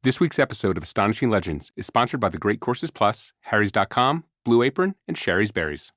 This week's episode of Astonishing Legends is sponsored by The Great Courses Plus, Harry's.com, Blue Apron, and Sherry's Berries.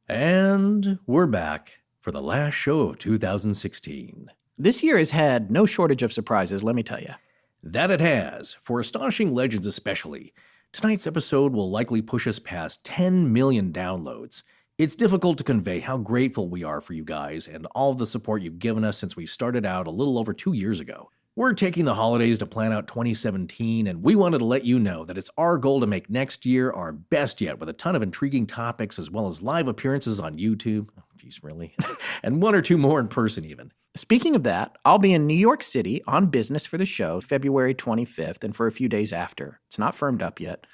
And we're back for the last show of 2016. This year has had no shortage of surprises, let me tell you. That it has, for Astonishing Legends especially. Tonight's episode will likely push us past 10 million downloads. It's difficult to convey how grateful we are for you guys and all of the support you've given us since we started out a little over 2 years ago. We're taking the holidays to plan out 2017, and we wanted to let you know that it's our goal to make next year our best yet, with a ton of intriguing topics as well as live appearances on YouTube. Oh, geez, really? And one or two more in person even. Speaking of that, I'll be in New York City on business for the show February 25th and for a few days after. It's not firmed up yet.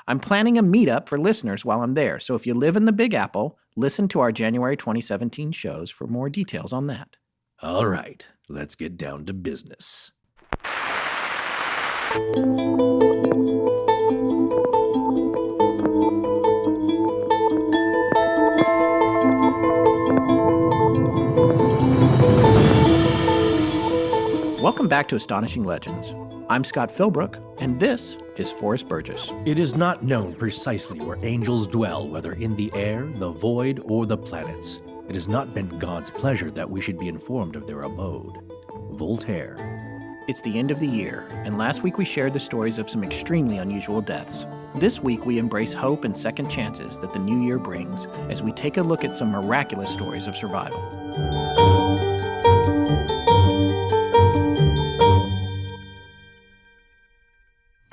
I'm planning a meetup for listeners while I'm there, so if you live in the Big Apple, listen to our January 2017 shows for more details on that. All right, let's get down to business. Welcome back to Astonishing Legends. I'm Scott Philbrook, and this is Forrest Burgess. It is not known precisely where angels dwell, whether in the air, the void, or the planets. It has not been God's pleasure that we should be informed of their abode. Voltaire. It's the end of the year, and last week we shared the stories of some extremely unusual deaths. This week we embrace hope and second chances that the new year brings as we take a look at some miraculous stories of survival.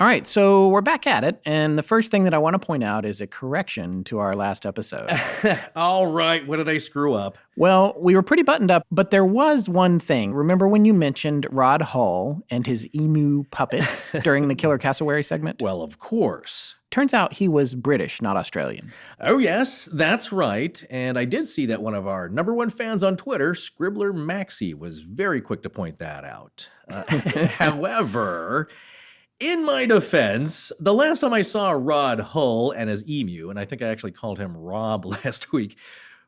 All right, so we're back at it, and the first thing that I want to point out is a correction to our last episode. All right, what did I screw up? Well, we were pretty buttoned up, but there was one thing. Remember when you mentioned Rod Hull and his emu puppet during the Killer Cassowary segment? Well, of course. Turns out he was British, not Australian. Oh, yes, that's right. And I did see that one of our number one fans on Twitter, Scribbler Maxie, was very quick to point that out. However, in my defense, the last time I saw Rod Hull and his emu, and I think I actually called him Rob last week,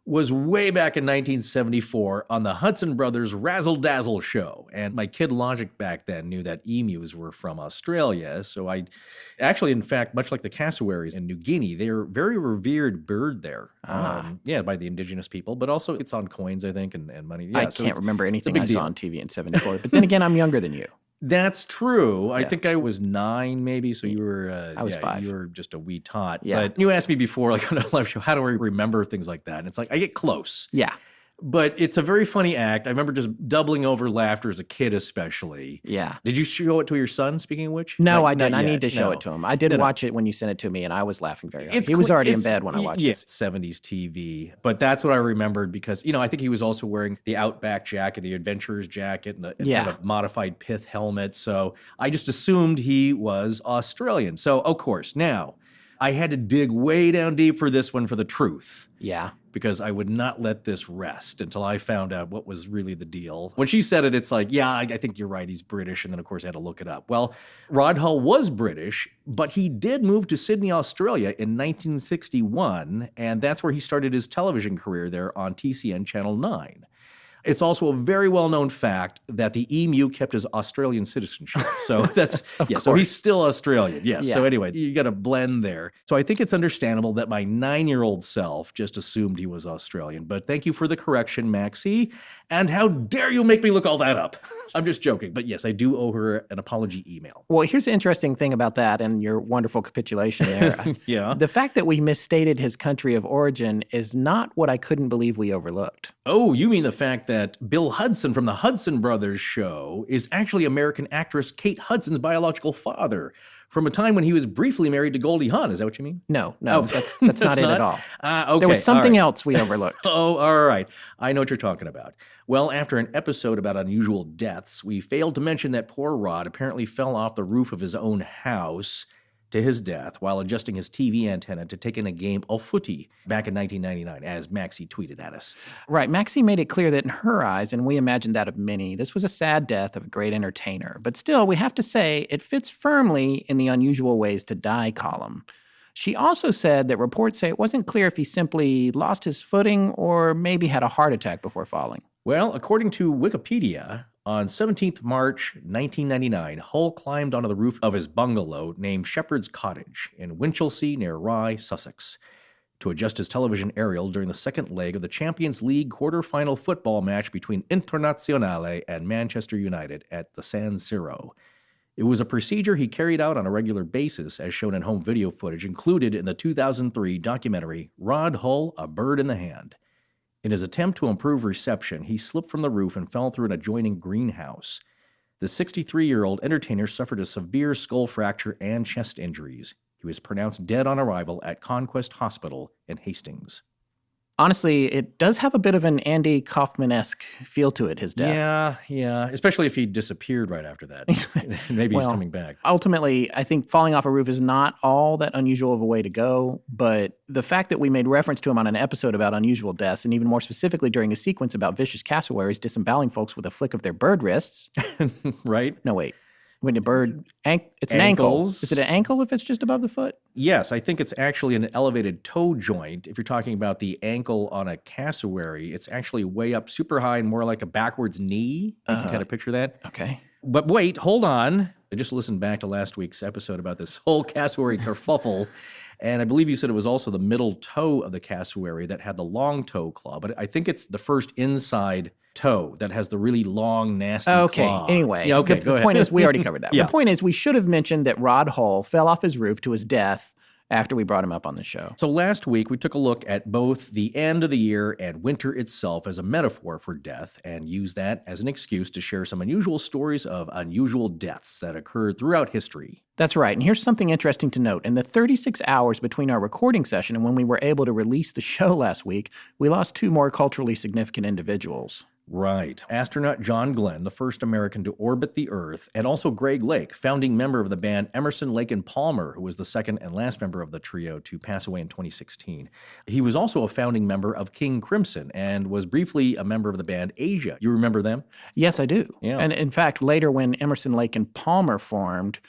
was way back in 1974 on the Hudson Brothers Razzle Dazzle show. And my kid Logic back then knew that emus were from Australia. So I actually, in fact, much like the cassowaries in New Guinea, they're a very revered bird there. By the indigenous people, but also it's on coins, I think, and money. Yeah, I can't remember anything I saw on TV in 74. But then again, I'm younger than you. That's true. Yeah. I think I was 9 maybe, so you were... I was 5. You were just a wee tot. Yeah. But you asked me before, like on a live show, how do I remember things like that? And it's like, I get close. Yeah. But it's a very funny act. I remember just doubling over laughter as a kid especially. Yeah. Did you show it to your son, speaking of which? No, I didn't. I need to show it to him. I did watch it when you sent it to me, and I was laughing very hard. He was already in bed when I watched it. 70s TV. But that's what I remembered because, I think he was also wearing the Outback jacket, the Adventurer's jacket, and the modified pith helmet. So I just assumed he was Australian. So, of course, now I had to dig way down deep for this one for the truth. Yeah. Because I would not let this rest until I found out what was really the deal. When she said it, it's like, yeah, I think you're right. He's British. And then, of course, I had to look it up. Well, Rod Hull was British, but he did move to Sydney, Australia in 1961. And that's where he started his television career there on TCN Channel 9. It's also a very well-known fact that the emu kept his Australian citizenship. So that's, so he's still Australian. Yes. Yeah. So anyway, you got a blend there. So I think it's understandable that my 9-year-old self just assumed he was Australian. But thank you for the correction, Maxie. And how dare you make me look all that up? I'm just joking. But yes, I do owe her an apology email. Well, here's the interesting thing about that and your wonderful capitulation there. Yeah. The fact that we misstated his country of origin is not what I couldn't believe we overlooked. Oh, you mean the fact that Bill Hudson from the Hudson Brothers show is actually American actress Kate Hudson's biological father from a time when he was briefly married to Goldie Hawn. Is that what you mean? No, that's not it at all. Okay, there was something else we overlooked. Oh, all right. I know what you're talking about. Well, after an episode about unusual deaths, we failed to mention that poor Rod apparently fell off the roof of his own house to his death while adjusting his TV antenna to take in a game of footy back in 1999, as Maxie tweeted at us. Right. Maxie made it clear that in her eyes, and we imagined that of many, this was a sad death of a great entertainer. But still, we have to say it fits firmly in the unusual ways to die column. She also said that reports say it wasn't clear if he simply lost his footing or maybe had a heart attack before falling. Well, according to Wikipedia, On 17th March 1999, Hull climbed onto the roof of his bungalow named Shepherd's Cottage in Winchelsea near Rye, Sussex, to adjust his television aerial during the second leg of the Champions League quarter-final football match between Internazionale and Manchester United at the San Siro. It was a procedure he carried out on a regular basis, as shown in home video footage included in the 2003 documentary Rod Hull, A Bird in the Hand. In his attempt to improve reception, he slipped from the roof and fell through an adjoining greenhouse. The 63-year-old entertainer suffered a severe skull fracture and chest injuries. He was pronounced dead on arrival at Conquest Hospital in Hastings. Honestly, it does have a bit of an Andy Kaufman-esque feel to it, his death. Yeah. Especially if he disappeared right after that. Maybe he's coming back. Ultimately, I think falling off a roof is not all that unusual of a way to go, but the fact that we made reference to him on an episode about unusual deaths, and even more specifically during a sequence about vicious cassowaries disemboweling folks with a flick of their bird wrists. Right? No, wait. When a bird, it's an ankle. Is it an ankle if it's just above the foot? Yes, I think it's actually an elevated toe joint. If you're talking about the ankle on a cassowary, it's actually way up super high and more like a backwards knee. You can kind of picture that. Okay. But wait, hold on. I just listened back to last week's episode about this whole cassowary kerfuffle. And I believe you said it was also the middle toe of the cassowary that had the long toe claw. But I think it's the first inside toe that has the really long, nasty claw. Anyway, go the ahead. point is, we already covered that. Yeah. The point is, we should have mentioned that Rod Hull fell off his roof to his death after we brought him up on the show. So last week, we took a look at both the end of the year and winter itself as a metaphor for death, and used that as an excuse to share some unusual stories of unusual deaths that occurred throughout history. That's right. And here's something interesting to note. In the 36 hours between our recording session and when we were able to release the show last week, we lost two more culturally significant individuals. Right. Astronaut John Glenn, the first American to orbit the Earth, and also Greg Lake, founding member of the band Emerson, Lake and Palmer, who was the second and last member of the trio to pass away in 2016. He was also a founding member of King Crimson and was briefly a member of the band Asia. You remember them? Yes, I do. Yeah. And in fact, later when Emerson, Lake and Palmer formed,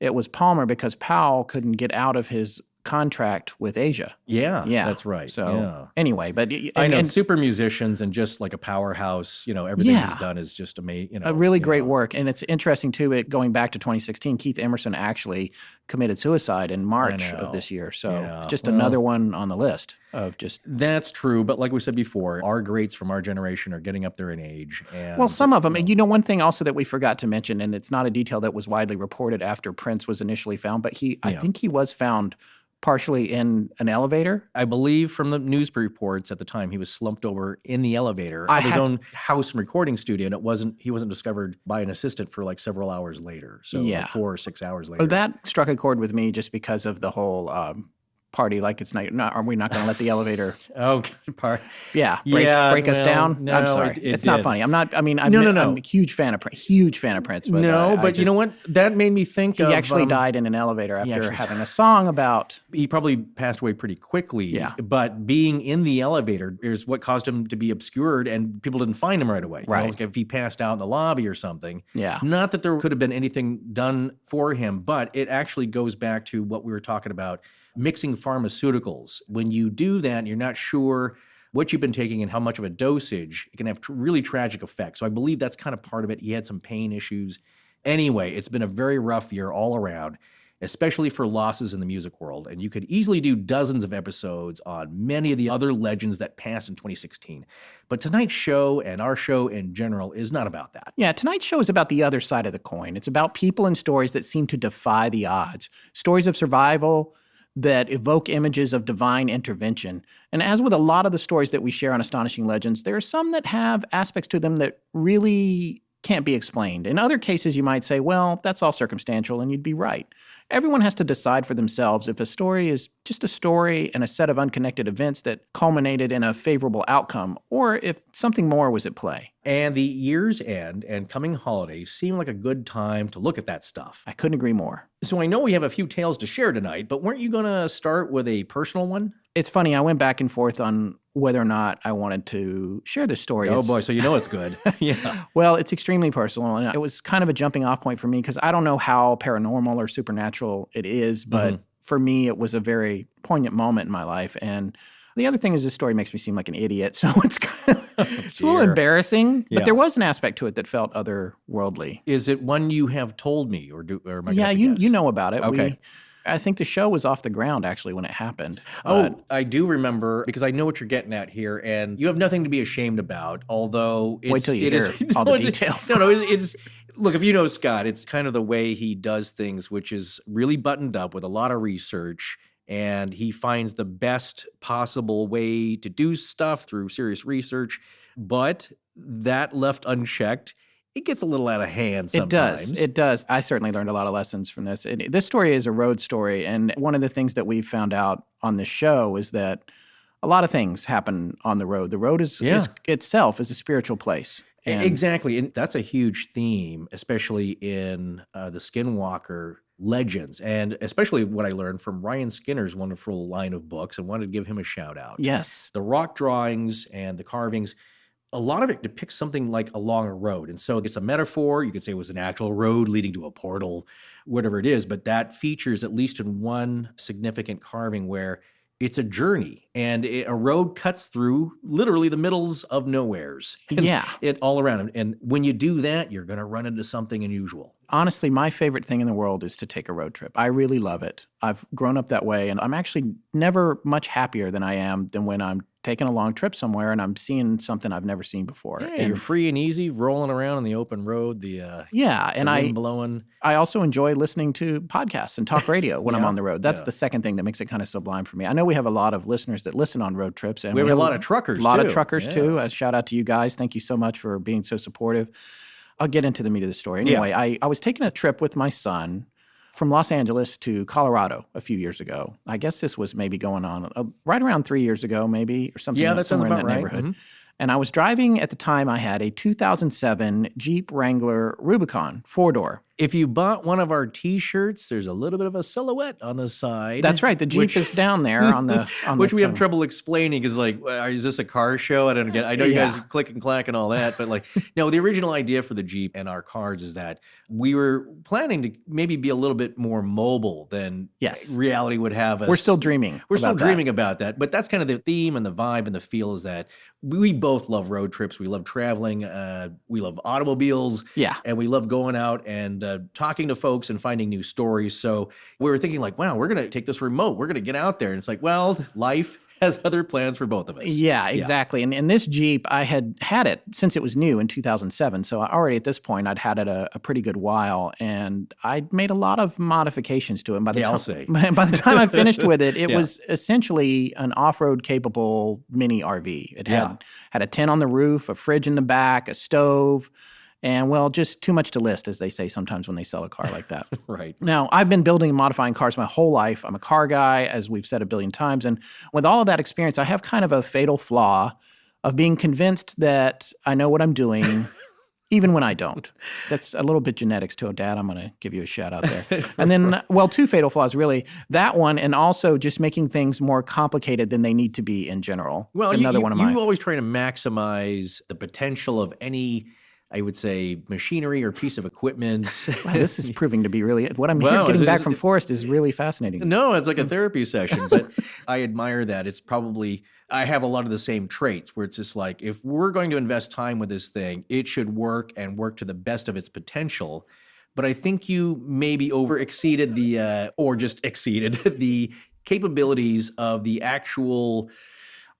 it was Palmer because Powell couldn't get out of his contract with Asia. Yeah, Yeah. that's right. So anyway, but I know super musicians and just like a powerhouse, everything he's done is just amazing. A really great work. And it's interesting too, going back to 2016, Keith Emerson actually committed suicide in March of this year. So just another one on the list of just... That's true. But like we said before, our greats from our generation are getting up there in age. And, well, some of them. One thing also that we forgot to mention, and it's not a detail that was widely reported after Prince was initially found, but I think he was found partially in an elevator. I believe from the news reports at the time, he was slumped over in the elevator of his own house and recording studio, and he wasn't discovered by an assistant for like several hours later. So like 4 or 6 hours later. Well, that struck a chord with me just because of the whole party like it's night. Are we not going to let the elevator? Break us down? No, I'm sorry. It's not funny. I'm not. I'm a huge fan of Prince. But but you know what? That made me think he actually died in an elevator after having a song about. He probably passed away pretty quickly. Yeah. But being in the elevator is what caused him to be obscured, and people didn't find him right away. Right. Like if he passed out in the lobby or something. Yeah. Not that there could have been anything done for him, but it actually goes back to what we were talking about. Mixing pharmaceuticals. When you do that, you're not sure what you've been taking and how much of a dosage, it can have really tragic effects. So I believe that's kind of part of it. He had some pain issues. Anyway, it's been a very rough year all around, especially for losses in the music world. And you could easily do dozens of episodes on many of the other legends that passed in 2016. But tonight's show and our show in general is not about that. Yeah, tonight's show is about the other side of the coin. It's about people and stories that seem to defy the odds. Stories of survival that evoke images of divine intervention. And as with a lot of the stories that we share on Astonishing Legends, there are some that have aspects to them that really can't be explained. In other cases, you might say, well, that's all circumstantial, and you'd be right. Everyone has to decide for themselves if a story is just a story and a set of unconnected events that culminated in a favorable outcome, or if something more was at play. And the year's end and coming holidays seem like a good time to look at that stuff. I couldn't agree more. So I know we have a few tales to share tonight, but weren't you going to start with a personal one? It's funny, I went back and forth on whether or not I wanted to share this story. Oh boy, so you know it's good. Yeah. Well, it's extremely personal, and it was kind of a jumping off point for me because I don't know how paranormal or supernatural it is, but for me, it was a very poignant moment in my life. And the other thing is this story makes me seem like an idiot, so it's kind of... It's a little embarrassing, but Yeah. there was an aspect to it that felt otherworldly. Is it one you have told me, or am I Yeah, gonna you guess? know about it. Okay. I think the show was off the ground actually when it happened. Oh, I do remember, because I know what you're getting at here, and you have nothing to be ashamed about, although Wait till you hear all the details. No, it's look, if you know Scott, it's kind of the way he does things, which is really buttoned up with a lot of research, and he finds the best possible way to do stuff through serious research, but that left unchecked, it gets a little out of hand sometimes. It does. I certainly learned a lot of lessons from this. And this story is a road story. And one of the things that we've found out on this show is that a lot of things happen on the road. The road is itself is a spiritual place. And Exactly. And that's a huge theme, especially in the Skinwalker legends. And especially what I learned from Ryan Skinner's wonderful line of books, and wanted to give him a shout out. yes. The rock drawings and the carvings, a lot of it depicts something like along a road. And so it's a metaphor. You could say it was an actual road leading to a portal, whatever it is. But that features, at least in one significant carving, where it's a journey, and a road cuts through literally the middles of nowheres. And Yeah. it all around. And when you do that, you're going to run into something unusual. Honestly, my favorite thing in the world is to take a road trip. I really love it. I've grown up that way, and I'm actually never much happier than I am than when I'm taking a long trip somewhere and I'm seeing something I've never seen before. Yeah, and you're free and easy, rolling around on the open road, the and wind blowing. I also enjoy listening to podcasts and talk radio when I'm Yeah, on the road. That's yeah. the second thing that makes it kind of sublime for me. I know we have a lot of listeners that listen on road trips. And We have a lot of truckers, A lot too. of truckers, Yeah. too. A shout out to you guys. Thank you so much for being so supportive. I'll get into the meat of the story. Anyway, I was taking a trip with my son from Los Angeles to Colorado a few years ago. I guess this was maybe going on right around 3 years ago, maybe, or something. Yeah, that sounds somewhere in about that right. neighborhood. Mhm. And I was driving, at the time I had a 2007 Jeep Wrangler Rubicon 4-door. If you bought one of our T-shirts, there's a little bit of a silhouette on the side. That's right. The Jeep is down there on the which we have side. trouble explaining, because like, is this a car show? I don't get. I know you Yeah. guys click and clack and all that, but like, no. The original idea for the Jeep and our cars is that we were planning to maybe be a little bit more mobile than Yes. reality would have us. We're still dreaming. We're still about that. dreaming about that, but that's kind of the theme and the vibe and the feel, is that we both love road trips. We love traveling. We love automobiles. Yeah. And we love going out and talking to folks and finding new stories. So we were thinking like, wow, we're going to take this remote. We're going to get out there. And it's like, well, life has other plans for both of us. Yeah, exactly. And this Jeep, I had it since it was new in 2007. So already at this point, I'd had it a pretty good while. And I'd made a lot of modifications to it. And by the Yeah, I'll time, say. by the time I finished with it, it Yeah. was essentially an off-road capable mini RV. It Yeah. had a tent on the roof, a fridge in the back, a stove, and, well, just too much to list, as they say sometimes when they sell a car like that. Right. Now, I've been building and modifying cars my whole life. I'm a car guy, as we've said a billion times. And with all of that experience, I have kind of a fatal flaw of being convinced that I know what I'm doing, even when I don't. That's a little bit genetics too, Dad. I'm going to give you a shout out there. And then, well, two fatal flaws, really. That one, and also just making things more complicated than they need to be in general. Well, Another one of mine. you always try to maximize the potential of any, I would say, machinery or piece of equipment. Wow, this is proving to be really, what I'm Wow, getting is back this- from Forrest is really fascinating. No, it's like a therapy session, but I admire that. It's probably, I have a lot of the same traits, where it's just like, if we're going to invest time with this thing, it should work and work to the best of its potential. But I think you maybe exceeded or just exceeded the capabilities of the actual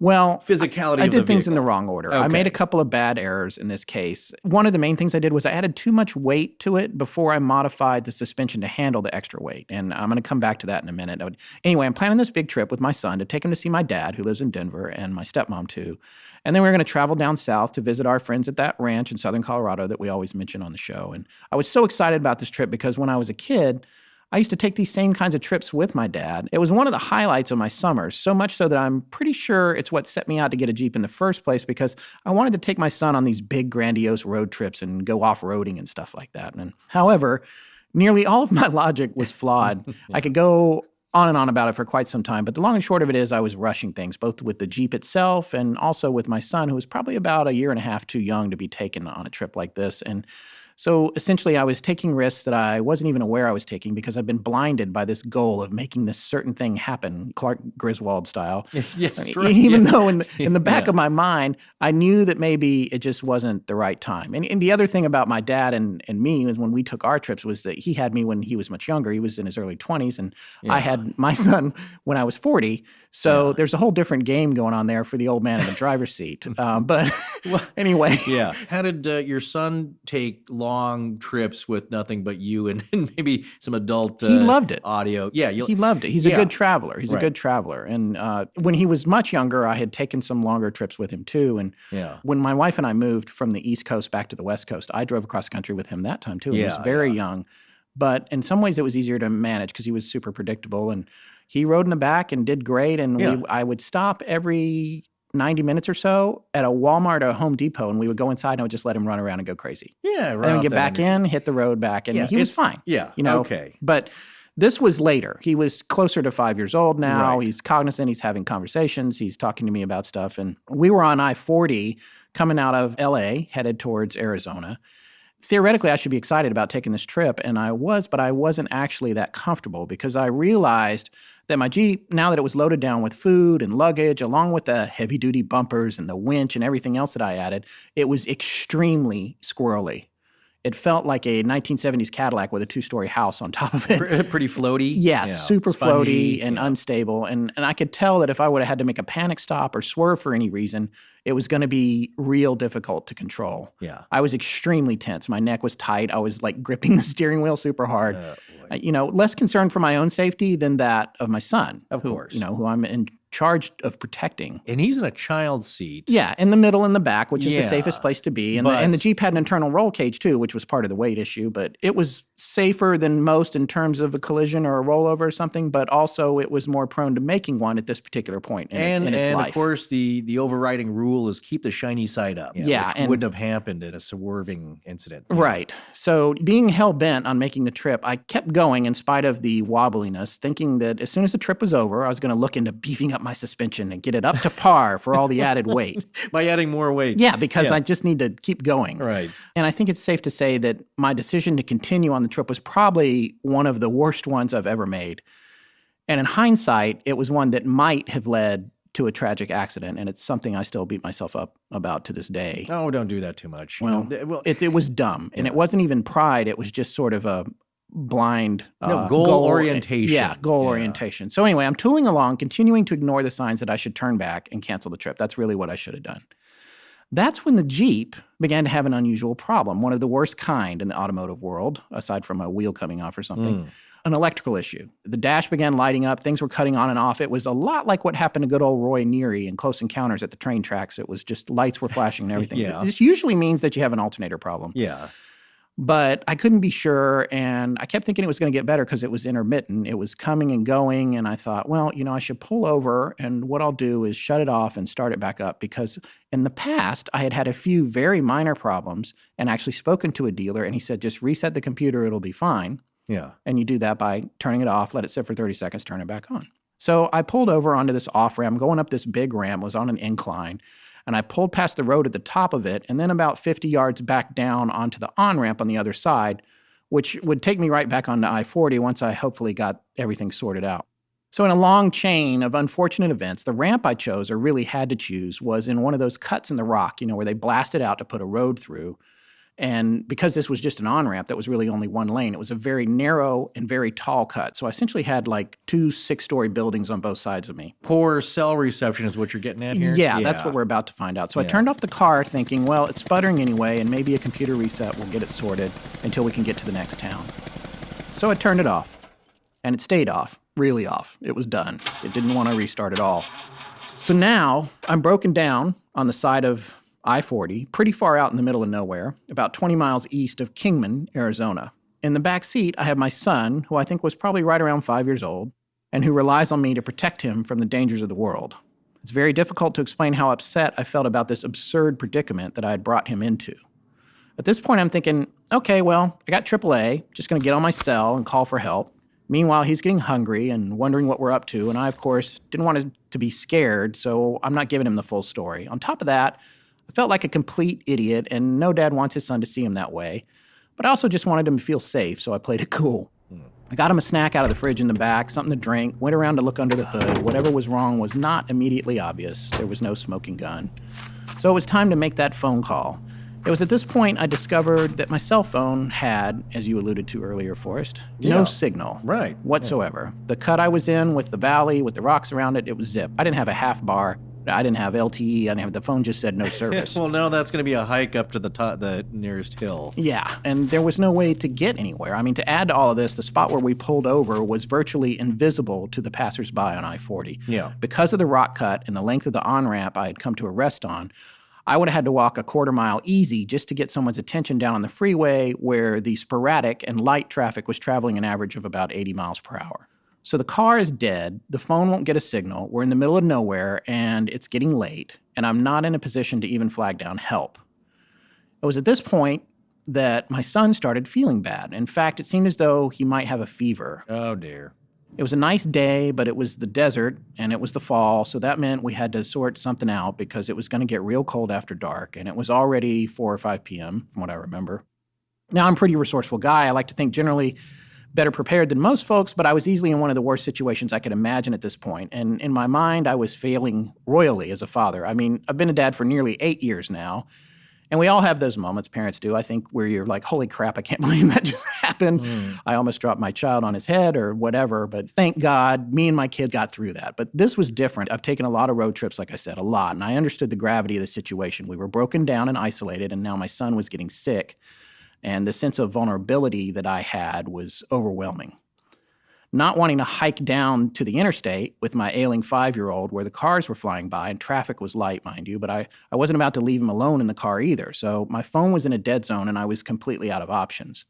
Well, physicality I of the did things in the vehicle. wrong order. I Okay. made a couple of bad errors in this case. One of the main things I did was I added too much weight to it before I modified the suspension to handle the extra weight. And I'm going to come back to that in a minute. Anyway, I'm planning this big trip with my son to take him to see my dad, who lives in Denver, and my stepmom, too. And then we're going to travel down south to visit our friends at that ranch in southern Colorado that we always mention on the show. And I was so excited about this trip because when I was a kid, I used to take these same kinds of trips with my dad. It was one of the highlights of my summers, so much so that I'm pretty sure it's what set me out to get a Jeep in the first place, because I wanted to take my son on these big, grandiose road trips and go off-roading and stuff like that. And however, nearly all of my logic was flawed. I could go on and on about it for quite some time, but the long and short of it is I was rushing things, both with the Jeep itself and also with my son, who was probably about a year and a half too young to be taken on a trip like this. And So essentially, I was taking risks that I wasn't even aware I was taking because I've been blinded by this goal of making this certain thing happen, Clark Griswold style. Yes, I mean, right. even though in the back of my mind, I knew that maybe it just wasn't the right time. And the other thing about my dad and me is when we took our trips was that he had me when he was much younger. He was in his early 20s, and I had my son when I was 40. So there's a whole different game going on there for the old man in the driver's seat. But anyway. Yeah. How did your son take long trips with nothing but you and maybe some adult he loved it. audio? Yeah. He loved it. He's a good traveler. He's a good traveler. And when he was much younger, I had taken some longer trips with him too. And when my wife and I moved from the East Coast back to the West Coast, I drove across country with him that time too. He was very young. But in some ways it was easier to manage because he was super predictable. And he rode in the back and did great. And I would stop every 90 minutes or so at a Walmart or a Home Depot, and we would go inside and I would just let him run around and go crazy. Yeah, right. And then get back in, hit the road back, and he was fine. Yeah, okay. But this was later. He was closer to 5 years old now. Right. He's cognizant. He's having conversations. He's talking to me about stuff. And we were on I-40 coming out of L.A., headed towards Arizona. Theoretically, I should be excited about taking this trip, and I was, but I wasn't actually that comfortable because I realized that my Jeep, now that it was loaded down with food and luggage, along with the heavy-duty bumpers and the winch and everything else that I added, it was extremely squirrely. It felt like a 1970s Cadillac with a two-story house on top of it. Pretty floaty? Yeah, super spongy, floaty and unstable. And I could tell that if I would have had to make a panic stop or swerve for any reason, it was going to be real difficult to control. Yeah. I was extremely tense. My neck was tight. I was like gripping the steering wheel super hard. Less concerned for my own safety than that of my son. Of course. Who I'm in charge of protecting. And he's in a child seat. Yeah, in the middle and the back, which is the safest place to be. And the Jeep had an internal roll cage too, which was part of the weight issue. But it was safer than most in terms of a collision or a rollover or something. But also it was more prone to making one at this particular point in its life. And of course, the overriding rule is keep the shiny side up. Which wouldn't have happened in a swerving incident. Right. So being hell-bent on making the trip, I kept going in spite of the wobbliness, thinking that as soon as the trip was over, I was going to look into beefing up my suspension and get it up to par for all the added weight. By adding more weight. Yeah, because I just need to keep going. Right. And I think it's safe to say that my decision to continue on the trip was probably one of the worst ones I've ever made. And in hindsight, it was one that might have led to a tragic accident, and it's something I still beat myself up about to this day. Oh, don't do that too much. It was dumb, and it wasn't even pride. It was just sort of a blind goal orientation. Orientation. So anyway, I'm tooling along, continuing to ignore the signs that I should turn back and cancel the trip. That's really what I should have done. That's when the Jeep began to have an unusual problem, one of the worst kind in the automotive world, aside from a wheel coming off or something. An electrical issue. The dash began lighting up. Things were cutting on and off. It was a lot like what happened to good old Roy Neary in Close Encounters at the train tracks. It was just lights were flashing and everything. This usually means that you have an alternator problem. Yeah. But I couldn't be sure, and I kept thinking it was going to get better because it was intermittent. It was coming and going, and I thought, well, I should pull over, and what I'll do is shut it off and start it back up because in the past, I had had a few very minor problems and actually spoken to a dealer, and he said, just reset the computer, it'll be fine. Yeah. And you do that by turning it off, let it sit for 30 seconds, turn it back on. So I pulled over onto this off-ramp, going up this big ramp, was on an incline, and I pulled past the road at the top of it, and then about 50 yards back down onto the on-ramp on the other side, which would take me right back onto I-40 once I hopefully got everything sorted out. So in a long chain of unfortunate events, the ramp I chose, or really had to choose, was in one of those cuts in the rock, where they blasted out to put a road through. And because this was just an on-ramp that was really only one lane, it was a very narrow and very tall cut. So I essentially had like 2 6-story buildings on both sides of me. Poor cell reception is what you're getting at here? Yeah, that's what we're about to find out. So I turned off the car thinking, well, it's sputtering anyway, and maybe a computer reset will get it sorted until we can get to the next town. So I turned it off, and it stayed off, really off. It was done. It didn't want to restart at all. So now I'm broken down on the side of I-40, pretty far out in the middle of nowhere, about 20 miles east of Kingman, Arizona. In the back seat, I have my son, who I think was probably right around 5 years old, and who relies on me to protect him from the dangers of the world. It's very difficult to explain how upset I felt about this absurd predicament that I had brought him into. At this point, I'm thinking, okay, well, I got AAA, just going to get on my cell and call for help. Meanwhile, he's getting hungry and wondering what we're up to, and I, of course, didn't want him to be scared, so I'm not giving him the full story. On top of that, I felt like a complete idiot, and no dad wants his son to see him that way. But I also just wanted him to feel safe, so I played it cool. I got him a snack out of the fridge in the back, something to drink, went around to look under the hood. Whatever was wrong was not immediately obvious. There was no smoking gun. So it was time to make that phone call. It was at this point I discovered that my cell phone had, as you alluded to earlier, Forrest, no signal whatsoever. The cut I was in with the valley, with the rocks around it, it was zip. I didn't have a half bar. I didn't have LTE. I didn't have, the phone just said no service. Well, now that's going to be a hike up to the nearest hill. Yeah, and there was no way to get anywhere. I mean, to add to all of this, the spot where we pulled over was virtually invisible to the passersby on I-40. Yeah. Because of the rock cut and the length of the on-ramp I had come to a rest on, I would have had to walk a quarter mile easy just to get someone's attention down on the freeway where the sporadic and light traffic was traveling an average of about 80 miles per hour. So the car is dead, the phone won't get a signal, we're in the middle of nowhere, and it's getting late, and I'm not in a position to even flag down help. It was at this point that my son started feeling bad. In fact, it seemed as though he might have a fever. Oh, dear. It was a nice day, but it was the desert, and it was the fall, so that meant we had to sort something out because it was going to get real cold after dark, and it was already 4 or 5 p.m., from what I remember. Now, I'm a pretty resourceful guy. I like to think generally better prepared than most folks, but I was easily in one of the worst situations I could imagine at this point. And in my mind, I was failing royally as a father. I mean, I've been a dad for nearly 8 years now, and we all have those moments, parents do, I think, where you're like, holy crap, I can't believe that just happened. I almost dropped my child on his head or whatever, but thank God me and my kid got through that. But this was different. I've taken a lot of road trips, like I said, a lot, and I understood the gravity of the situation. We were broken down and isolated, and now my son was getting sick. And the sense of vulnerability that I had was overwhelming. Not wanting to hike down to the interstate with my ailing 5-year-old where the cars were flying by and traffic was light, mind you, but I wasn't about to leave him alone in the car either. So my phone was in a dead zone and I was completely out of options.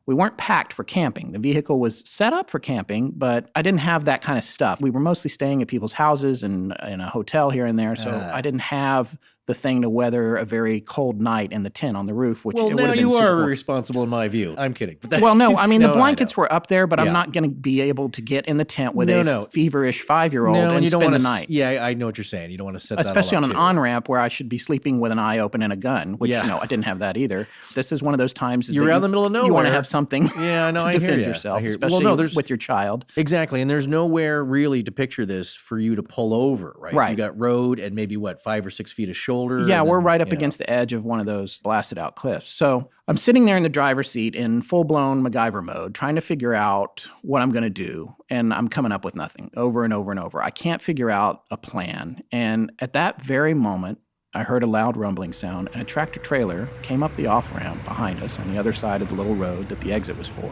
We weren't packed for camping. The vehicle was set up for camping, but I didn't have that kind of stuff. We were mostly staying at people's houses and in a hotel here and there, so I didn't have the thing to weather a very cold night in the tent on the roof, which it would have been you are super cool. responsible in my view. I'm kidding. But well, no, I mean, no, the blankets were up there, but I'm Yeah. not going to be able to get in the tent with No. a feverish 5-year-old and you don't spend want the night. Yeah, I know what you're saying. You don't want to set Especially that all on up an too. on-ramp where I should be sleeping with an eye open and a gun, which, Yeah. I didn't have that either. This is one of those times You're that out in the middle of You want nowhere. to have something Yeah, no, to I hear defend ya. yourself, I hear- especially well, no, there's- with your child. Exactly, and there's nowhere really to picture this for you to pull over, right? Right. You got road and maybe, 5 or 6 feet of shoulder? Yeah, and we're then- right up yeah. against the edge of one of those blasted out cliffs. So I'm sitting there in the driver's seat in full-blown MacGyver mode, trying to figure out what I'm going to do. And I'm coming up with nothing over and over and over. I can't figure out a plan. And at that very moment, I heard a loud rumbling sound, and a tractor trailer came up the off-ramp behind us on the other side of the little road that the exit was for,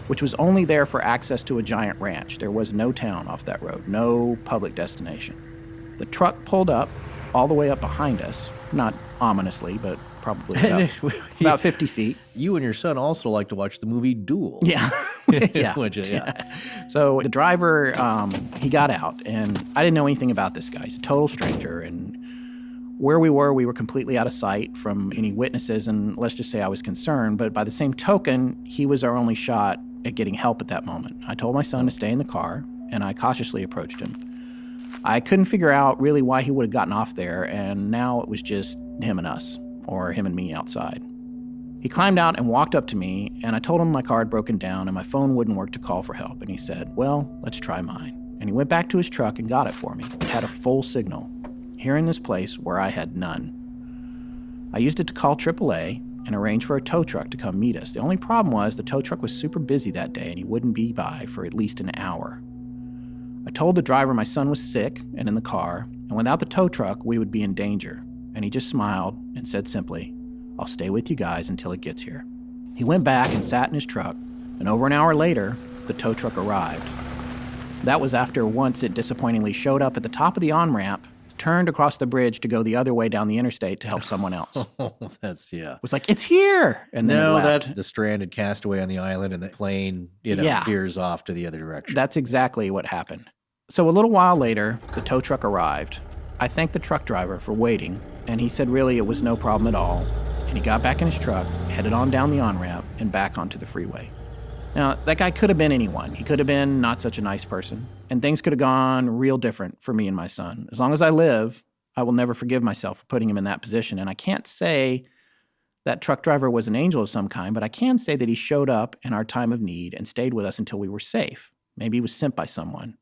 which was only there for access to a giant ranch. There was no town off that road, no public destination. The truck pulled up all the way up behind us, not ominously, but probably about 50 feet. You and your son also like to watch the movie Duel. Yeah. Yeah. Would you? Yeah. So the driver, he got out, and I didn't know anything about this guy. He's a total stranger, and where we were completely out of sight from any witnesses, and let's just say I was concerned. But by the same token, he was our only shot at getting help at that moment. I told my son to stay in the car, and I cautiously approached him. I couldn't figure out really why he would have gotten off there, and now it was just him and us, or him and me outside. He climbed out and walked up to me, and I told him my car had broken down and my phone wouldn't work to call for help, and he said, well, let's try mine. And he went back to his truck and got it for me. It had a full signal, here in this place where I had none. I used it to call AAA and arrange for a tow truck to come meet us. The only problem was the tow truck was super busy that day and he wouldn't be by for at least an hour. I told the driver my son was sick and in the car, and without the tow truck, we would be in danger. And he just smiled and said simply, I'll stay with you guys until it gets here. He went back and sat in his truck, and over an hour later, the tow truck arrived. That was after once it disappointingly showed up at the top of the on-ramp, turned across the bridge to go the other way down the interstate to help someone else. Oh, that's, yeah. It was like, it's here! And then it No, left. that's the stranded castaway on the island, and the plane, Yeah. veers off to the other direction. That's exactly what happened. So a little while later, the tow truck arrived. I thanked the truck driver for waiting, and he said really it was no problem at all. And he got back in his truck, headed on down the on-ramp, and back onto the freeway. Now, that guy could have been anyone. He could have been not such a nice person. And things could have gone real different for me and my son. As long as I live, I will never forgive myself for putting him in that position. And I can't say That truck driver was an angel of some kind, but I can say that he showed up in our time of need and stayed with us until we were safe. Maybe he was sent by someone.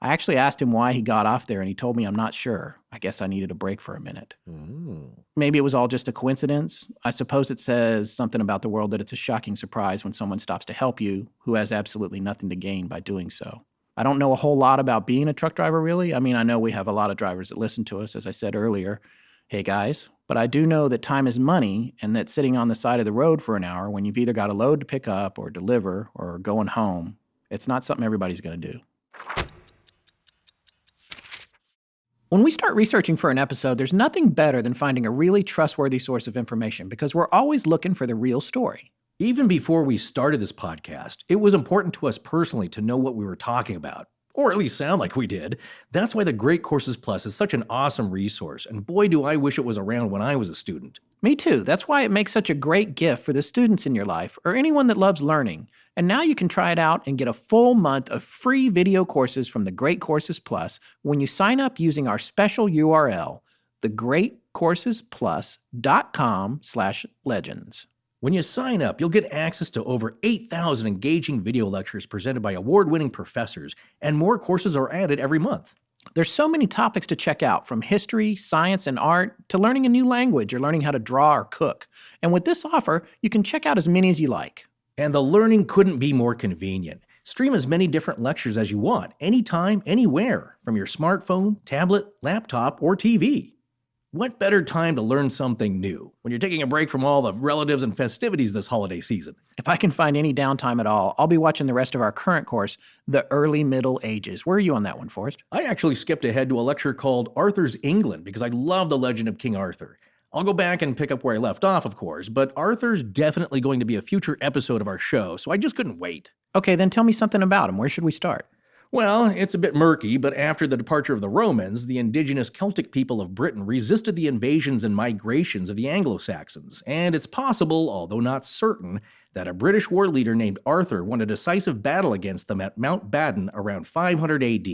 I actually asked him why he got off there, and he told me I'm not sure. I guess I needed a break for a minute. Maybe it was all just a coincidence. I suppose it says something about the world that it's a shocking surprise when someone stops to help you who has absolutely nothing to gain by doing so. I don't know a whole lot about being a truck driver, really. I mean, I know we have a lot of drivers that listen to us, as I said earlier. Hey, guys. But I do know that time is money, and that sitting on the side of the road for an hour when you've either got a load to pick up or deliver or going home, it's not something everybody's going to do. When we start researching for an episode, there's nothing better than finding a really trustworthy source of information because we're always looking for the real story. Even before we started this podcast, it was important to us personally to know what we were talking about, or at least sound like we did. That's why the Great Courses Plus is such an awesome resource, and boy, do I wish it was around when I was a student. Me too. That's why it makes such a great gift for the students in your life or anyone that loves learning. And now you can try it out and get a full month of free video courses from the Great Courses Plus when you sign up using our special URL, thegreatcoursesplus.com/legends. When you sign up, you'll get access to over 8,000 engaging video lectures presented by award-winning professors, and more courses are added every month. There's so many topics to check out, from history, science, and art, to learning a new language or learning how to draw or cook. And with this offer, you can check out as many as you like. And the learning couldn't be more convenient. Stream as many different lectures as you want, anytime, anywhere, from your smartphone, tablet, laptop, or TV. What better time to learn something new when you're taking a break from all the relatives and festivities this holiday season? If I can find any downtime at all, I'll be watching the rest of our current course, The Early Middle Ages. Where are you on that one, Forrest? I actually skipped ahead to a lecture called Arthur's England because I love the legend of King Arthur. I'll go back and pick up where I left off, of course, but Arthur's definitely going to be a future episode of our show, so I just couldn't wait. Okay, then tell me something about him. Where should we start? Well, it's a bit murky, but after the departure of the Romans, the indigenous Celtic people of Britain resisted the invasions and migrations of the Anglo-Saxons, and it's possible, although not certain, that a British war leader named Arthur won a decisive battle against them at Mount Badon around 500 AD.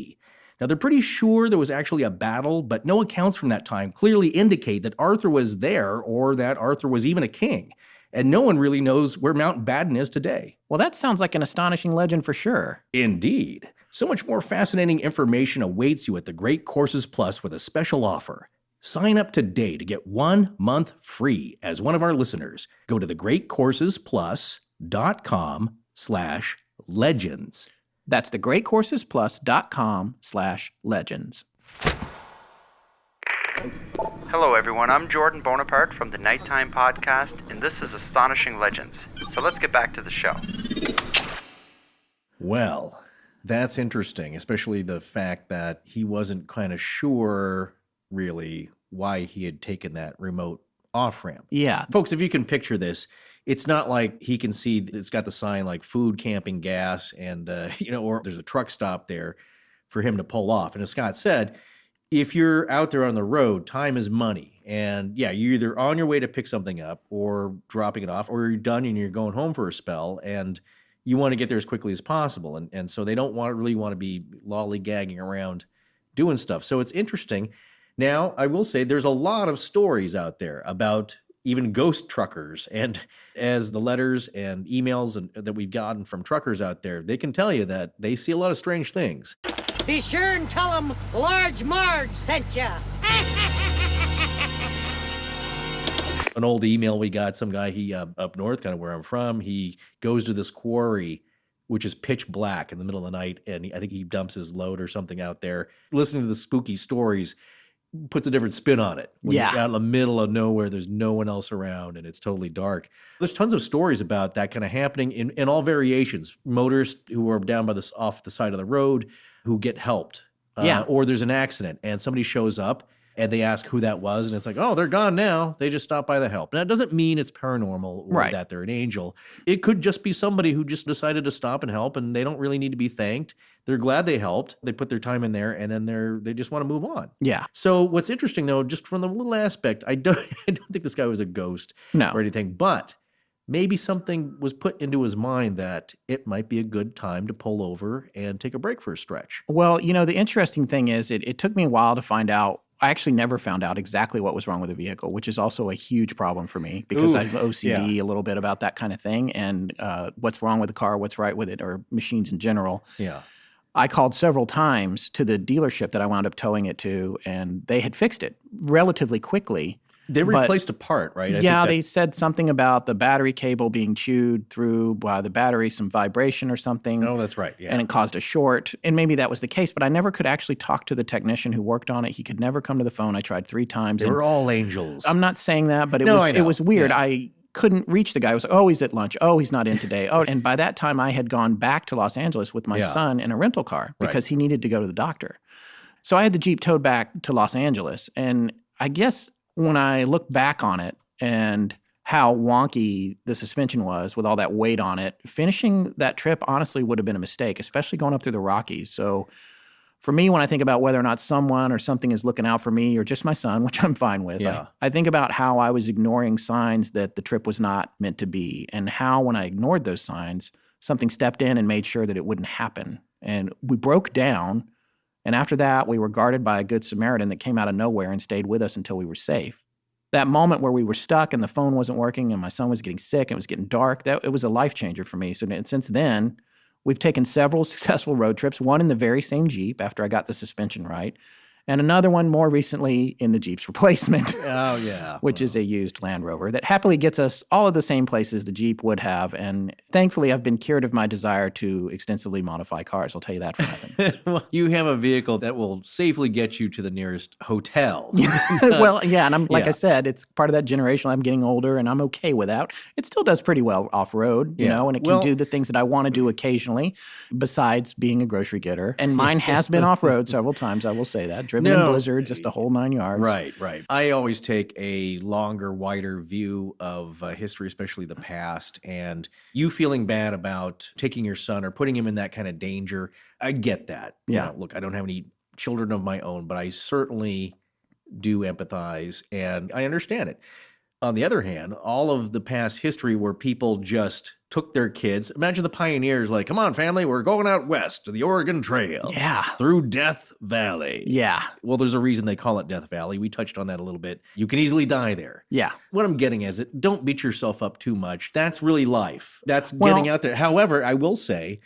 Now, they're pretty sure there was actually a battle, but no accounts from that time clearly indicate that Arthur was there or that Arthur was even a king. And no one really knows where Mount Badon is today. Well, that sounds like an astonishing legend for sure. Indeed. So much more fascinating information awaits you at the Great Courses Plus with a special offer. Sign up today to get 1 month free as one of our listeners. Go to thegreatcoursesplus.com/legends. That's thegreatcoursesplus.com/legends. Hello everyone, I'm Jordan Bonaparte from the Nighttime Podcast, and this is Astonishing Legends. So let's get back to the show. Well, that's interesting, especially the fact that he wasn't kind of sure, really, why he had taken that remote off-ramp. Yeah. Folks, if you can picture this, it's not like he can see it's got the sign like food, camping, gas, and, or there's a truck stop there for him to pull off. And as Scott said, if you're out there on the road, time is money. And yeah, you're either on your way to pick something up or dropping it off, or you're done and you're going home for a spell and you want to get there as quickly as possible. And so they don't really want to be lollygagging around doing stuff. So it's interesting. Now, I will say there's a lot of stories out there about even ghost truckers. And as the letters and emails that we've gotten from truckers out there, they can tell you that they see a lot of strange things. Be sure and tell them Large Marge sent ya. An old email we got, some guy, he up north, kind of where I'm from, he goes to this quarry, which is pitch black in the middle of the night, and I think he dumps his load or something out there. Listening to the spooky stories puts a different spin on it. When you're out in the middle of nowhere, there's no one else around, and it's totally dark. There's tons of stories about that kind of happening in all variations. Motorists who are down off the side of the road who get helped. Or there's an accident, and somebody shows up, and they ask who that was, and it's like, oh, they're gone now. They just stopped by the help. Now, it doesn't mean it's paranormal or that they're an angel. It could just be somebody who just decided to stop and help, and they don't really need to be thanked. They're glad they helped. They put their time in there, and then they just want to move on. Yeah. So what's interesting, though, just from the little aspect, I don't think this guy was a ghost or anything, but maybe something was put into his mind that it might be a good time to pull over and take a break for a stretch. Well, the interesting thing is it took me a while to find out I actually never found out exactly what was wrong with the vehicle, which is also a huge problem for me because I have OCD a little bit about that kind of thing and what's wrong with the car, what's right with it, or machines in general. Yeah. I called several times to the dealership that I wound up towing it to, and they had fixed it relatively quickly. They replaced a part, right? They said something about the battery cable being chewed through by the battery, some vibration or something. Oh, that's right, yeah. And it caused a short. And maybe that was the case, but I never could actually talk to the technician who worked on it. He could never come to the phone. I tried 3 times. They were all angels. I'm not saying that, but it was weird. Yeah. I couldn't reach the guy. I was like, oh, he's at lunch. Oh, he's not in today. Oh, and by that time I had gone back to Los Angeles with my son in a rental car because he needed to go to the doctor. So I had the Jeep towed back to Los Angeles. And I guess when I look back on it and how wonky the suspension was with all that weight on it, finishing that trip honestly would have been a mistake, especially going up through the Rockies. So for me, when I think about whether or not someone or something is looking out for me or just my son, which I'm fine with, I think about how I was ignoring signs that the trip was not meant to be and how when I ignored those signs, something stepped in and made sure that it wouldn't happen. And we broke down. And after that, we were guarded by a good Samaritan that came out of nowhere and stayed with us until we were safe. That moment where we were stuck and the phone wasn't working and my son was getting sick and it was getting dark, it was a life changer for me. So since then, we've taken several successful road trips, one in the very same Jeep after I got the suspension right, and another one more recently in the Jeep's replacement. Oh, yeah. Which is a used Land Rover that happily gets us all of the same places the Jeep would have. And thankfully, I've been cured of my desire to extensively modify cars. I'll tell you that for nothing. Well, you have a vehicle that will safely get you to the nearest hotel. Well, yeah. And I said, it's part of that generation. I'm getting older and I'm okay with that. It still does pretty well off-road, you know, and it can do the things that I want to do occasionally besides being a grocery getter. And mine has been off-road several times, I will say that. Driven in blizzards, just the whole 9 yards. Right. I always take a longer, wider view of history, especially the past, and you feeling bad about taking your son or putting him in that kind of danger. I get that. Yeah. You know, look, I don't have any children of my own, but I certainly do empathize, and I understand it. On the other hand, all of the past history where people just took their kids. Imagine the pioneers like, come on, family, we're going out west to the Oregon Trail. Yeah. Through Death Valley. Yeah. Well, there's a reason they call it Death Valley. We touched on that a little bit. You can easily die there. Yeah. What I'm getting is don't beat yourself up too much. That's really life. That's getting out there. However, I will say,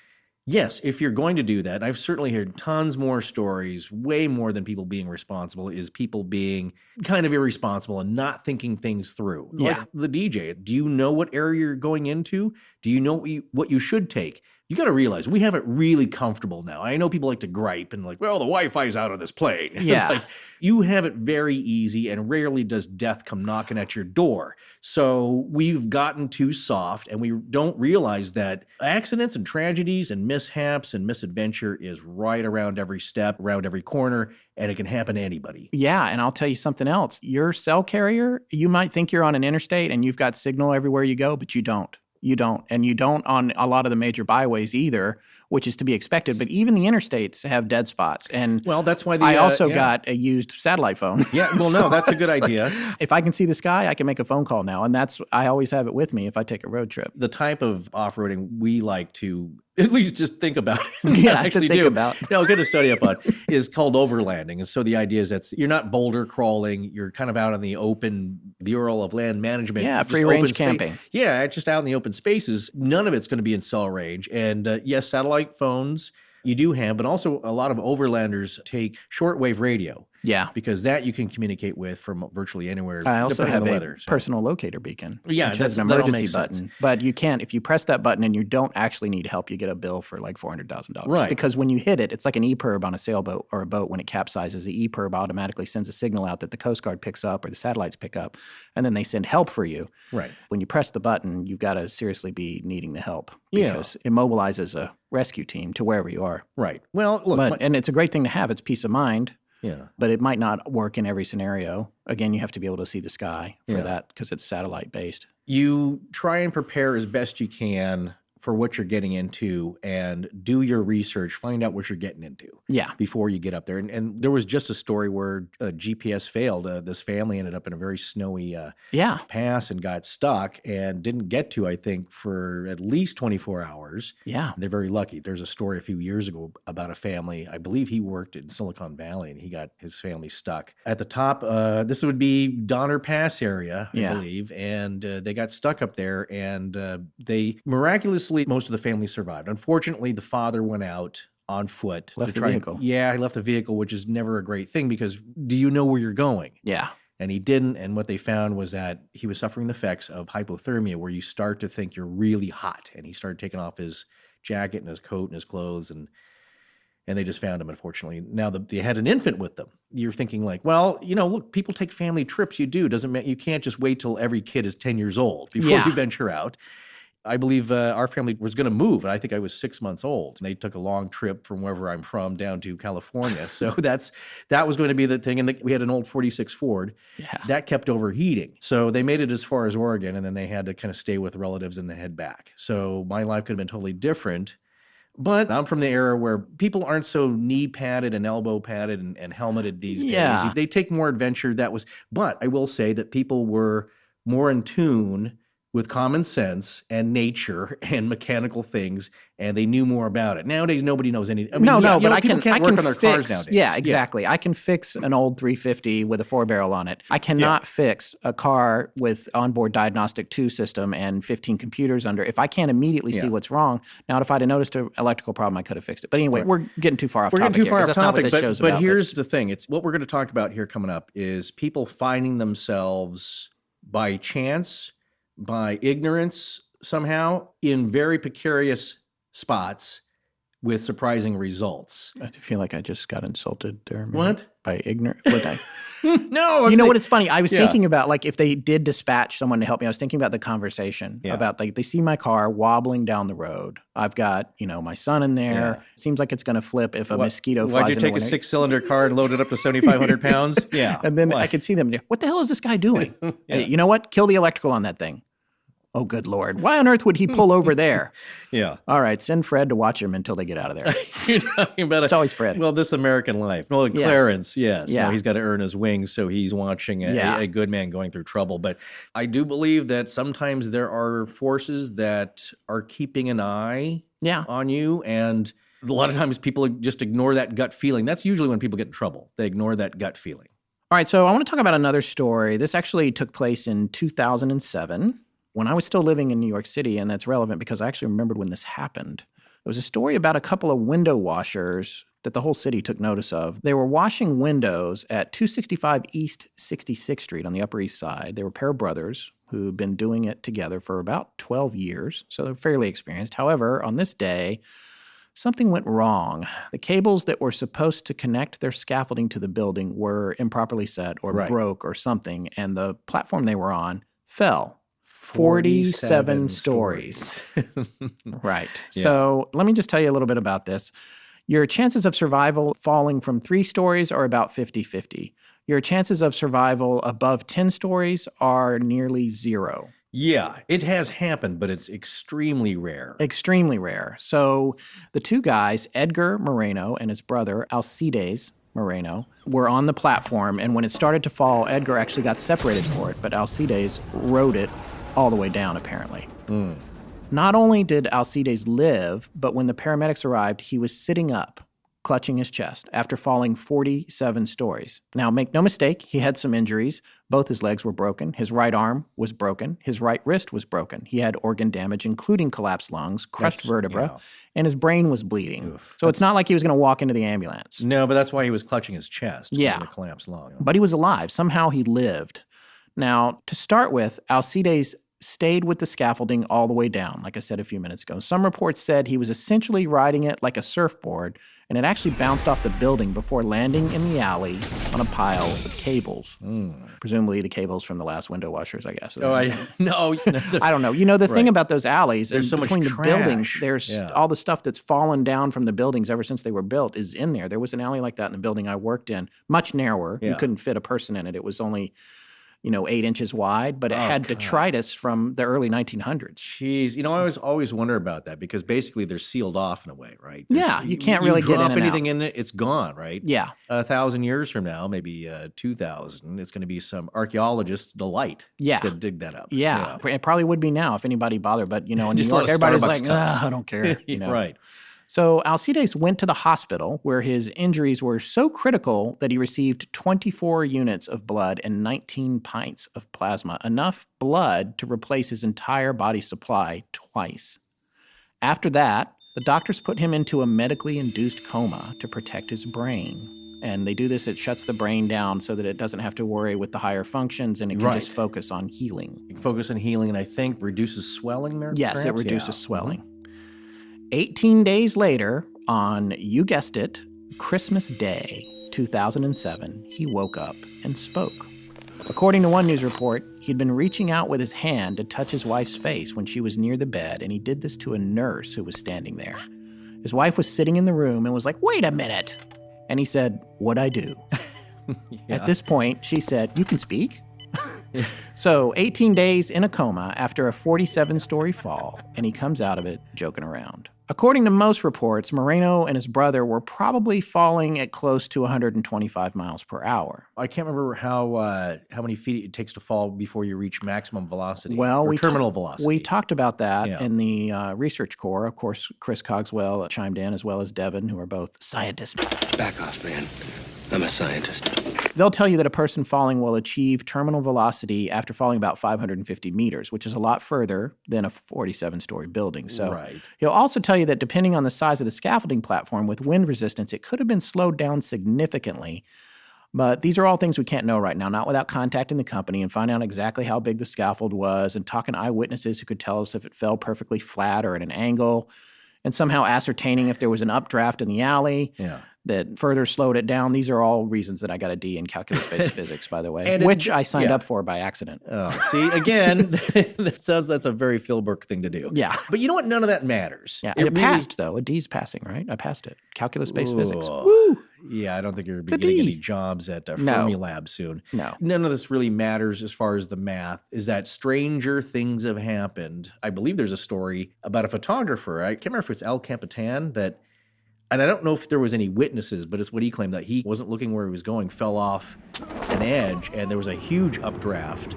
yes, if you're going to do that, I've certainly heard tons more stories, way more than people being responsible, is people being kind of irresponsible and not thinking things through. Yeah. Like the DJ, do you know what area you're going into? Do you know what you should take? You got to realize we have it really comfortable now. I know people like to gripe and like, well, the Wi-Fi's out on this plane. Yeah. It's like, you have it very easy, and rarely does death come knocking at your door. So we've gotten too soft, and we don't realize that accidents and tragedies and mishaps and misadventure is right around every step, around every corner, and it can happen to anybody. Yeah, and I'll tell you something else. Your cell carrier, you might think you're on an interstate and you've got signal everywhere you go, but you don't. You don't. And you don't on a lot of the major byways either, which is to be expected. But even the interstates have dead spots. And well, that's why I also got a used satellite phone. Yeah, well, no, that's a good idea. If I can see the sky, I can make a phone call now. And I always have it with me if I take a road trip. The type of off-roading we like to at least just think about it. Yeah, actually to think do. about. No, get a study up on is called overlanding. And so the idea is that you're not boulder crawling. You're kind of out on the open Bureau of Land Management. Yeah, just free range open camping. Yeah, just out in the open spaces. None of it's going to be in cell range. And yes, satellite phones you do have, but also a lot of overlanders take shortwave radio. Yeah. Because that you can communicate with from virtually anywhere. I also have on the a weather, personal locator beacon. Yeah, which has an that all emergency makes button. sense. But you can't, if you press that button and you don't actually need help, you get a bill for like $400,000. Right. Because when you hit it, it's like an EPIRB on a sailboat or a boat when it capsizes. The EPIRB automatically sends a signal out that the Coast Guard picks up or the satellites pick up, and then they send help for you. Right. When you press the button, you've got to seriously be needing the help. Yeah. Because it mobilizes a rescue team to wherever you are. Right. Well, look. And it's a great thing to have. It's peace of mind. Yeah. But it might not work in every scenario. Again, you have to be able to see the sky for that because it's satellite based. You try and prepare as best you can for what you're getting into and do your research, find out what you're getting into. Yeah. Before you get up there. And there was just a story where GPS failed. This family ended up in a very snowy pass and got stuck and didn't get to, I think, for at least 24 hours. Yeah. They're very lucky. There's a story a few years ago about a family. I believe he worked in Silicon Valley and he got his family stuck at the top. This would be Donner Pass area, I believe. And they got stuck up there and they miraculously, most of the family survived. Unfortunately, the father went out on foot. Left the vehicle. Yeah, he left the vehicle, which is never a great thing because do you know where you're going? Yeah. And he didn't. And what they found was that he was suffering the effects of hypothermia, where you start to think you're really hot. And he started taking off his jacket and his coat and his clothes, and they just found him, unfortunately. Now, they had an infant with them. You're thinking like, well, look, people take family trips. Doesn't mean you can't just wait till every kid is 10 years old before you venture out. I believe our family was going to move, and I think I was 6 months old. And they took a long trip from wherever I'm from down to California. So that was going to be the thing. And we had an old 46 Ford. Yeah. That kept overheating. So they made it as far as Oregon, and then they had to kind of stay with relatives and then head back. So my life could have been totally different. But I'm from the era where people aren't so knee padded and elbow padded and helmeted these days. They take more adventure. But I will say that people were more in tune with common sense and nature and mechanical things, and they knew more about it. Nowadays, nobody knows anything. I mean, but people can't work on their cars nowadays. Yeah, exactly. I can fix an old 350 with a 4-barrel on it. I cannot fix a car with onboard diagnostic 2 system and 15 computers under. If I can't immediately see what's wrong, now if I'd have noticed an electrical problem, I could have fixed it. But anyway, we're getting too far off topic. We're getting too far off topic, but here's the thing. It's what we're going to talk about here coming up is people finding themselves by chance, by ignorance somehow, in very precarious spots with surprising results. I feel like I just got insulted there. What? By ignorance? Would I? No. You know what? It's funny. I was thinking about, like, if they did dispatch someone to help me, I was thinking about the conversation about, like, they see my car wobbling down the road. I've got, my son in there. Yeah. Seems like it's going to flip if a mosquito flies in. Why'd you take a 6-cylinder car and load it up to 7,500 pounds? Yeah. And then I could see them. What the hell is this guy doing? Hey, you know what? Kill the electrical on that thing. Oh, good Lord. Why on earth would he pull over there? Yeah. All right. Send Fred to watch him until they get out of there. You're talking about it's always Fred. Well, This American Life. Well, Clarence, yes. Yeah. He's got to earn his wings, so he's watching a good man going through trouble. But I do believe that sometimes there are forces that are keeping an eye on you. And a lot of times people just ignore that gut feeling. That's usually when people get in trouble. They ignore that gut feeling. All right. So I want to talk about another story. This actually took place in 2007. When I was still living in New York City, and that's relevant because I actually remembered when this happened. It was a story about a couple of window washers that the whole city took notice of. They were washing windows at 265 East 66th Street on the Upper East Side. They were a pair of brothers who'd been doing it together for about 12 years, so they're fairly experienced. However, on this day, something went wrong. The cables that were supposed to connect their scaffolding to the building were improperly set or broke or something, and the platform they were on fell. 47 stories. Right. Yeah. So let me just tell you a little bit about this. Your chances of survival falling from 3 stories are about 50-50. Your chances of survival above 10 stories are nearly 0. Yeah, it has happened, but it's extremely rare. Extremely rare. So the 2 guys, Edgar Moreno and his brother, Alcides Moreno, were on the platform, and when it started to fall, Edgar actually got separated for it, but Alcides rode it all the way down, apparently. Not only did Alcides live, but when the paramedics arrived, he was sitting up, clutching his chest, after falling 47 stories. Now, make no mistake, he had some injuries. Both his legs were broken. His right arm was broken. His right wrist was broken. He had organ damage, including collapsed lungs, crushed vertebra, and his brain was bleeding. So it's not like he was going to walk into the ambulance. No, but that's why he was clutching his chest. Yeah. The collapsed lung. But he was alive. Somehow he lived. Now, to start with, Alcides stayed with the scaffolding all the way down, like I said a few minutes ago. Some reports said he was essentially riding it like a surfboard, and it actually bounced off the building before landing in the alley on a pile of cables. Presumably the cables from the last window washers, I guess. No. I don't know. The thing about those alleys, there's so between much the trash. buildings, there's all the stuff that's fallen down from the buildings ever since they were built is in there. There was an alley like that in the building I worked in, much narrower. You couldn't fit a person in it. It was only 8 inches wide, but it had detritus from the early 1900s. Jeez, I always wonder about that because basically they're sealed off in a way, right? You can't really get in and anything out. in it, it's gone, right? Yeah. 1,000 years from now, maybe 2,000, it's going to be some archaeologist's delight to dig that up. Yeah. It probably would be now if anybody bothered, but in New Just York, a lot of everybody's Starbucks like, cups. I don't care. Right. So Alcides went to the hospital where his injuries were so critical that he received 24 units of blood and 19 pints of plasma, enough blood to replace his entire body supply twice. After that, the doctors put him into a medically induced coma to protect his brain. And they do this, it shuts the brain down so that it doesn't have to worry with the higher functions and it can just focus on healing. You can focus on healing and I think reduces swelling there? Yes, perhaps? it reduces swelling. 18 days later, on, you guessed it, Christmas Day, 2007, he woke up and spoke. According to one news report, he'd been reaching out with his hand to touch his wife's face when she was near the bed, and he did this to a nurse who was standing there. His wife was sitting in the room and was like, "Wait a minute." And he said, "What'd I do?" At this point, she said, "You can speak?" So 18 days in a coma after a 47-story fall, and he comes out of it joking around. According to most reports, Moreno and his brother were probably falling at close to 125 miles per hour. I can't remember how many feet it takes to fall before you reach maximum velocity. Well, or terminal velocity. We talked about that in the research corps. Of course, Chris Cogswell chimed in, as well as Devin, who are both scientists. Back off, man. I'm a scientist. They'll tell you that a person falling will achieve terminal velocity after falling about 550 meters, which is a lot further than a 47-story building. So he'll also tell you that depending on the size of the scaffolding platform with wind resistance, it could have been slowed down significantly. But these are all things we can't know right now, not without contacting the company and finding out exactly how big the scaffold was and talking to eyewitnesses who could tell us if it fell perfectly flat or at an angle, and somehow ascertaining if there was an updraft in the alley that further slowed it down. These are all reasons that I got a D in calculus-based physics, by the way, which I signed up for by accident. Oh, see, again, that's a very Philbrook thing to do. Yeah. But you know what? None of that matters. Yeah, it passed, though. A D's passing, right? I passed it. Calculus-based physics. Woo! Yeah, I don't think you're going to be getting any jobs at Fermilab soon. No. None of this really matters as far as the math, is that stranger things have happened. I believe there's a story about a photographer. I can't remember if it's El Capitan that, and I don't know if there was any witnesses, but it's what he claimed, that he wasn't looking where he was going, fell off an edge, and there was a huge updraft,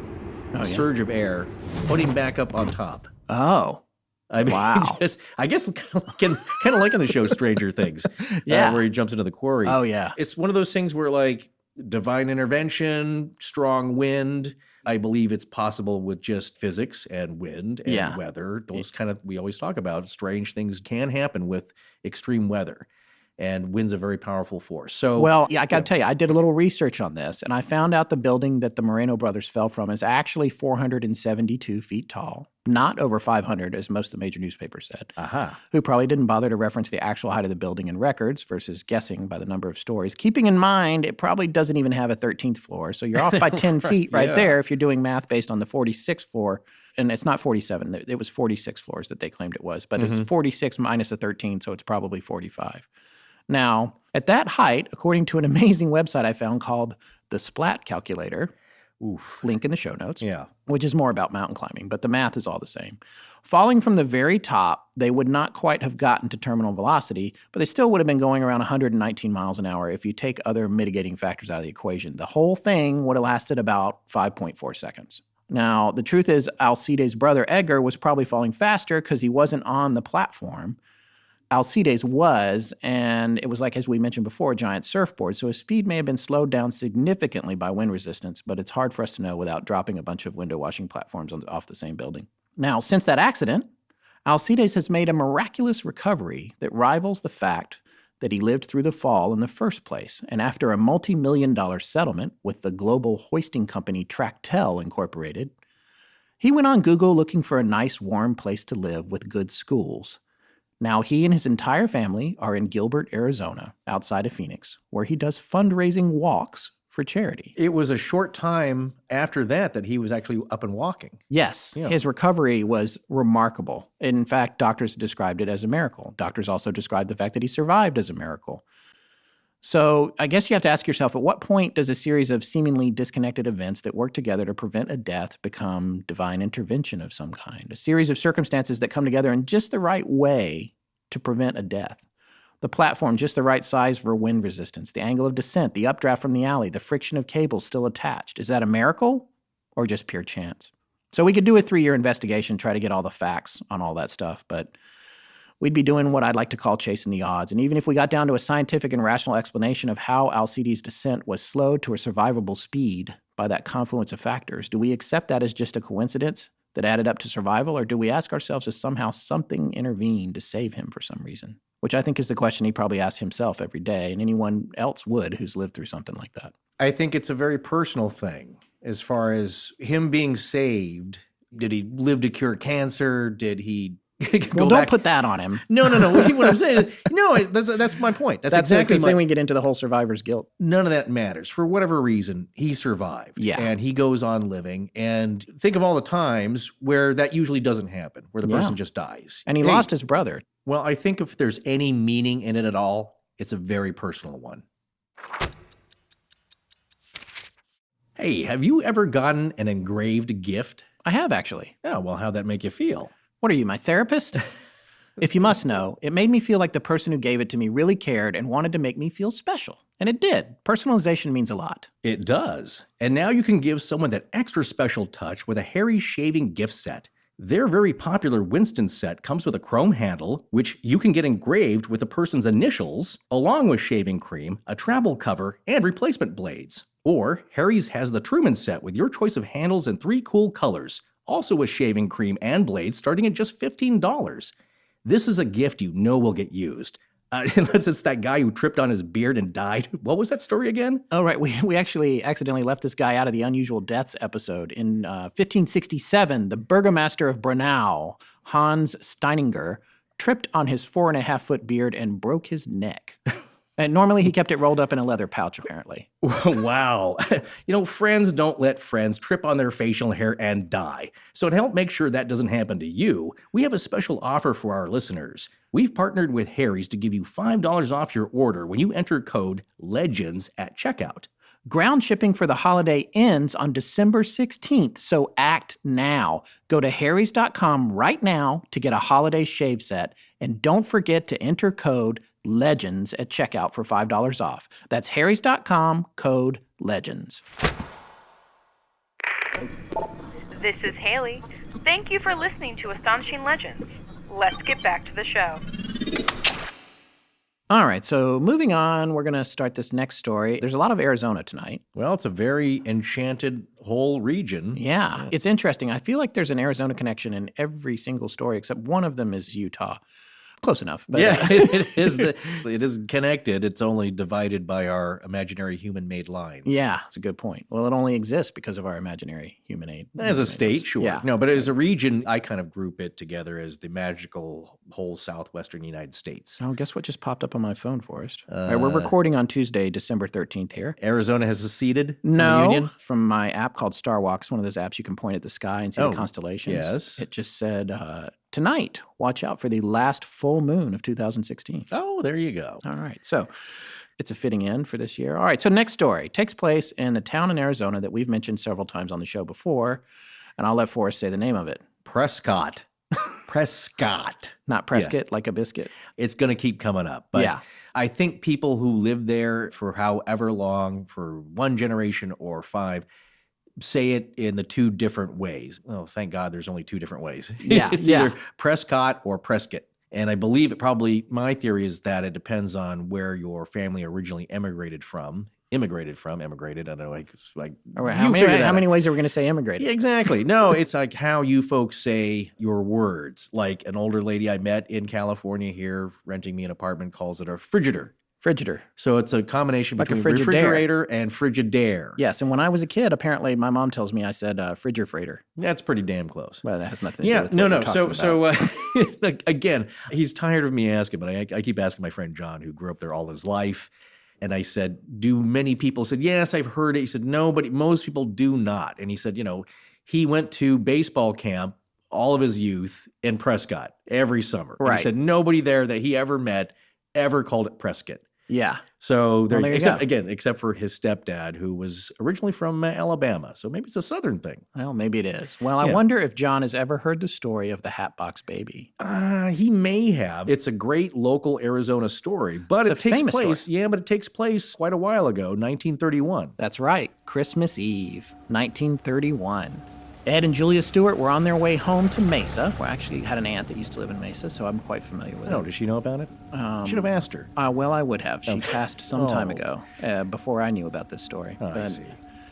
surge of air, put him back up on top. Oh. I mean, I guess kind of like in the show Stranger Things, where he jumps into the quarry. Oh, yeah. It's one of those things where, like, divine intervention, strong wind. I believe it's possible with just physics and wind and weather. Those kind of, we always talk about, strange things can happen with extreme weather. And wind's a very powerful force. So, well, I got to tell you, I did a little research on this, and I found out the building that the Moreno brothers fell from is actually 472 feet tall, not over 500, as most of the major newspapers said, who probably didn't bother to reference the actual height of the building in records versus guessing by the number of stories, keeping in mind it probably doesn't even have a 13th floor. So you're off by 10 feet there if you're doing math based on the 46th floor. And it's not 47. It was 46 floors that they claimed it was, but it's 46 minus a 13, so it's probably 45. Now, at that height, according to an amazing website I found called the Splat Calculator, link in the show notes, which is more about mountain climbing, but the math is all the same. Falling from the very top, they would not quite have gotten to terminal velocity, but they still would have been going around 119 miles an hour if you take other mitigating factors out of the equation. The whole thing would have lasted about 5.4 seconds. Now, the truth is, Alcides' brother Edgar was probably falling faster because he wasn't on the platform. Alcides was, and it was like, as we mentioned before, a giant surfboard, so his speed may have been slowed down significantly by wind resistance, but it's hard for us to know without dropping a bunch of window washing platforms off the same building. Now, since that accident, Alcides has made a miraculous recovery that rivals the fact that he lived through the fall in the first place, and after a multi-million-dollar settlement with the global hoisting company Tractel Incorporated, he went on Google looking for a nice, warm place to live with good schools. Now, he and his entire family are in Gilbert, Arizona, outside of Phoenix, where he does fundraising walks for charity. It was a short time after that he was actually up and walking. Yes, his recovery was remarkable. In fact, doctors described it as a miracle. Doctors also described the fact that he survived as a miracle. So I guess you have to ask yourself, at what point does a series of seemingly disconnected events that work together to prevent a death become divine intervention of some kind? A series of circumstances that come together in just the right way to prevent a death. The platform just the right size for wind resistance, the angle of descent, the updraft from the alley, the friction of cables still attached. Is that a miracle or just pure chance? So we could do a 3-year investigation, try to get all the facts on all that stuff, but we'd be doing what I'd like to call chasing the odds. And even if we got down to a scientific and rational explanation of how Alcides' descent was slowed to a survivable speed by that confluence of factors, do we accept that as just a coincidence that added up to survival, or do we ask ourselves if somehow something intervened to save him for some reason? Which I think is the question he probably asks himself every day, and anyone else would who's lived through something like that. I think it's a very personal thing as far as him being saved. Did he live to cure cancer? Did he Well, don't put that on him. No. What I'm saying is, no, that's my point. That's exactly because then we get into the whole survivor's guilt. None of that matters. For whatever reason, he survived. Yeah. And he goes on living. And think of all the times where that usually doesn't happen, where the person just dies. And he lost his brother. Well, I think if there's any meaning in it at all, it's a very personal one. Hey, have you ever gotten an engraved gift? I have, actually. Oh, well, how'd that make you feel? What are you, my therapist? If you must know, it made me feel like the person who gave it to me really cared and wanted to make me feel special. And it did. Personalization means a lot. It does. And now you can give someone that extra special touch with a Harry's shaving gift set. Their very popular Winston set comes with a chrome handle, which you can get engraved with a person's initials, along with shaving cream, a travel cover, and replacement blades. Or Harry's has the Truman set with your choice of handles in 3 cool colors, also with shaving cream and blades starting at just $15. This is a gift you know will get used. Unless it's that guy who tripped on his beard and died. What was that story again? Oh, right. We actually accidentally left this guy out of the Unusual Deaths episode. In 1567, the burgomaster of Braunau, Hans Steininger, tripped on his 4.5-foot beard and broke his neck. And normally he kept it rolled up in a leather pouch, apparently. Wow. Friends don't let friends trip on their facial hair and die. So to help make sure that doesn't happen to you, we have a special offer for our listeners. We've partnered with Harry's to give you $5 off your order when you enter code LEGENDS at checkout. Ground shipping for the holiday ends on December 16th, so act now. Go to harrys.com right now to get a holiday shave set, and don't forget to enter code LEGENDS at checkout for $5 off. That's harrys.com, code LEGENDS. This is Haley. Thank you for listening to Astonishing Legends. Let's get back to the show. All right, so moving on, we're going to start this next story. There's a lot of Arizona tonight. Well, it's a very enchanted whole region. Yeah, it's interesting. I feel like there's an Arizona connection in every single story, except one of them is Utah. Close enough. But, yeah, it is connected. It's only divided by our imaginary human-made lines. Yeah, it's a good point. Well, it only exists because of our imaginary human-made. As a state, sure. Yeah. No, but as a region, I kind of group it together as the magical whole southwestern United States. Oh, guess what just popped up on my phone, Forrest? All right, we're recording on Tuesday, December 13th here. Arizona has seceded No, from the Union? From my app called Star Walks, one of those apps you can point at the sky and see the constellations. Yes. It just said, tonight, watch out for the last full moon of 2016. Oh, there you go. All right. So it's a fitting end for this year. All right. So next story takes place in a town in Arizona that we've mentioned several times on the show before. And I'll let Forrest say the name of it. Prescott. Prescott. Not Prescott, like a biscuit. It's going to keep coming up. But I think people who live there for however long, for one generation or 5, say it in the 2 different ways. Oh, thank God there's only 2 different ways. Yeah, It's either Prescott or Prescott. And I believe my theory is that it depends on where your family originally immigrated, I don't know. How many ways are we going to say immigrated? Yeah, exactly. No, it's like how you folks say your words. Like an older lady I met in California here, renting me an apartment, calls it a frigider. Frigidaire. So it's a combination Like a between Frigidaire. refrigerator and Frigidaire. Yes, and when I was a kid, apparently my mom tells me I said frigger-freighter. That's pretty damn close. Well, that has nothing to do with what we're talking about. So like, again, he's tired of me asking, but I keep asking my friend John, who grew up there all his life. And I said, do many people? Said, yes, I've heard it. He said, no, but most people do not. And he said, he went to baseball camp all of his youth in Prescott every summer. Right. And he said nobody there that he ever met ever called it Prescott. Yeah. So Well, there you except for his stepdad, who was originally from Alabama. So maybe it's a Southern thing. Well, maybe it is. Well, I Yeah. wonder if John has ever heard the story of the Hatbox Baby. He may have. It's a great local Arizona story, but It's a famous story. Yeah, but it takes place quite a while ago, 1931. That's right. Christmas Eve, 1931. Ed and Julia Stewart were on their way home to Mesa. Well, I actually had an aunt that used to live in Mesa, so I'm quite familiar with Oh, it. does she know about it? Should have asked her. Well, I would have. She passed some time ago, before I knew about this story. Oh, I see.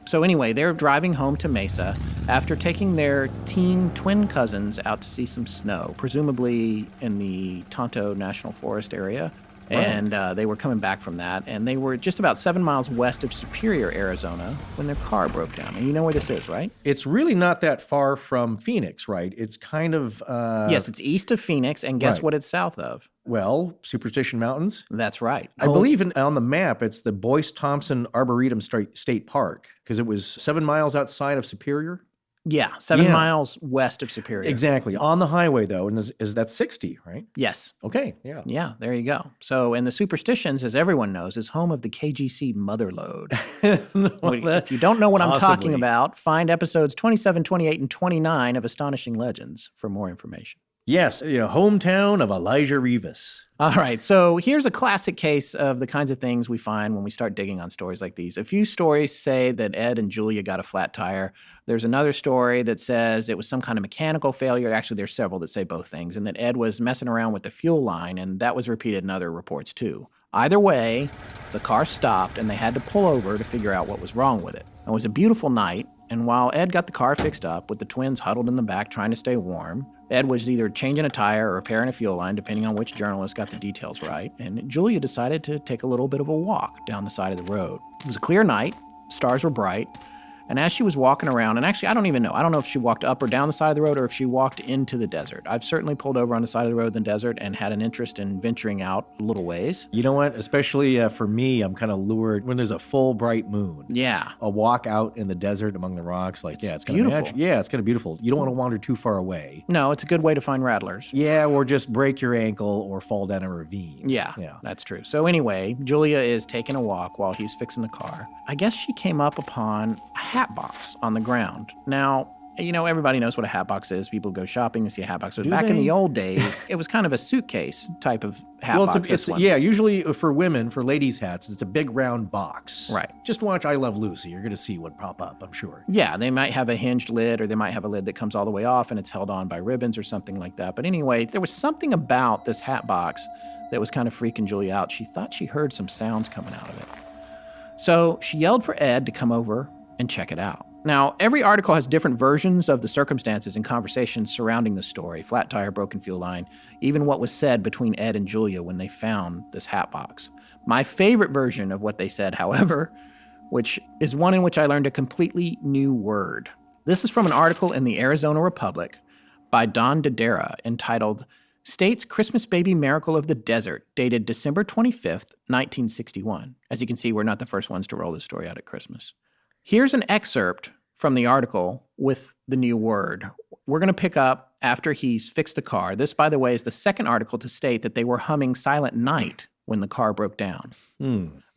So anyway, they're driving home to Mesa after taking their teen twin cousins out to see some snow, presumably in the Tonto National Forest area. Right. And they were coming back from that, and they were just about 7 miles west of Superior, Arizona, when their car broke down. And you know where this is, right? It's really not that far from Phoenix, right? It's kind of... Yes, it's east of Phoenix, and guess right. what it's south of? Well, Superstition Mountains. That's right. I believe on the map, it's the Boyce-Thompson Arboretum State Park, because it was 7 miles outside of Superior. Yeah, 7 Yeah. miles west of Superior. Exactly. On the highway, though, and is that 60, right? Yes. Okay, yeah. Yeah, there you go. So, and the Superstitions, as everyone knows, is home of the KGC Motherlode. If you don't know what I'm talking Possibly. about, find episodes 27, 28, and 29 of Astonishing Legends for more information. Yes, hometown of Elijah Rivas. All right, so here's a classic case of the kinds of things we find when we start digging on stories like these. A few stories say that Ed and Julia got a flat tire. There's another story that says it was some kind of mechanical failure. Actually, there's several that say both things, and that Ed was messing around with the fuel line, and that was repeated in other reports too. Either way, the car stopped, and they had to pull over to figure out what was wrong with it. It was a beautiful night, and while Ed got the car fixed up with the twins huddled in the back trying to stay warm, Ed was either changing a tire or repairing a fuel line, depending on which journalist got the details right, and Julia decided to take a little bit of a walk down the side of the road. It was a clear night, stars were bright, and as she was walking around, and actually I don't even know, I don't know if she walked up or down the side of the road or if she walked into the desert. I've certainly pulled over on the side of the road in the desert and had an interest in venturing out a little ways. You know what? Especially for me, I'm kind of lured when there's a full bright moon. Yeah. A walk out in the desert among the rocks, it's kind beautiful. of magic. Yeah, it's kind of beautiful. You don't want to wander too far away. No, it's a good way to find rattlers. Yeah, or just break your ankle or fall down a ravine. Yeah, that's true. So anyway, Julia is taking a walk while he's fixing the car. I guess she came up upon a hat box on the ground. Now, everybody knows what a hat box is. People go shopping and see a hat box. But back in the old days, it was kind of a suitcase type of hat box. Usually for women, for ladies' hats, it's a big round box. Right. Just watch I Love Lucy. You're going to see what pop up, I'm sure. Yeah, they might have a hinged lid, or they might have a lid that comes all the way off and it's held on by ribbons or something like that. But anyway, there was something about this hat box that was kind of freaking Julia out. She thought she heard some sounds coming out of it. So she yelled for Ed to come over and check it out. Now, every article has different versions of the circumstances and conversations surrounding the story. Flat tire, broken fuel line, even what was said between Ed and Julia when they found this hat box. My favorite version of what they said, however, which is one in which I learned a completely new word. This is from an article in the Arizona Republic by Don Dodera entitled State's Christmas Baby Miracle of the Desert, dated December 25th, 1961. As you can see, we're not the first ones to roll this story out at Christmas. Here's an excerpt from the article with the new word. We're going to pick up after he's fixed the car. This, by the way, is the second article to state that they were humming Silent Night when the car broke down.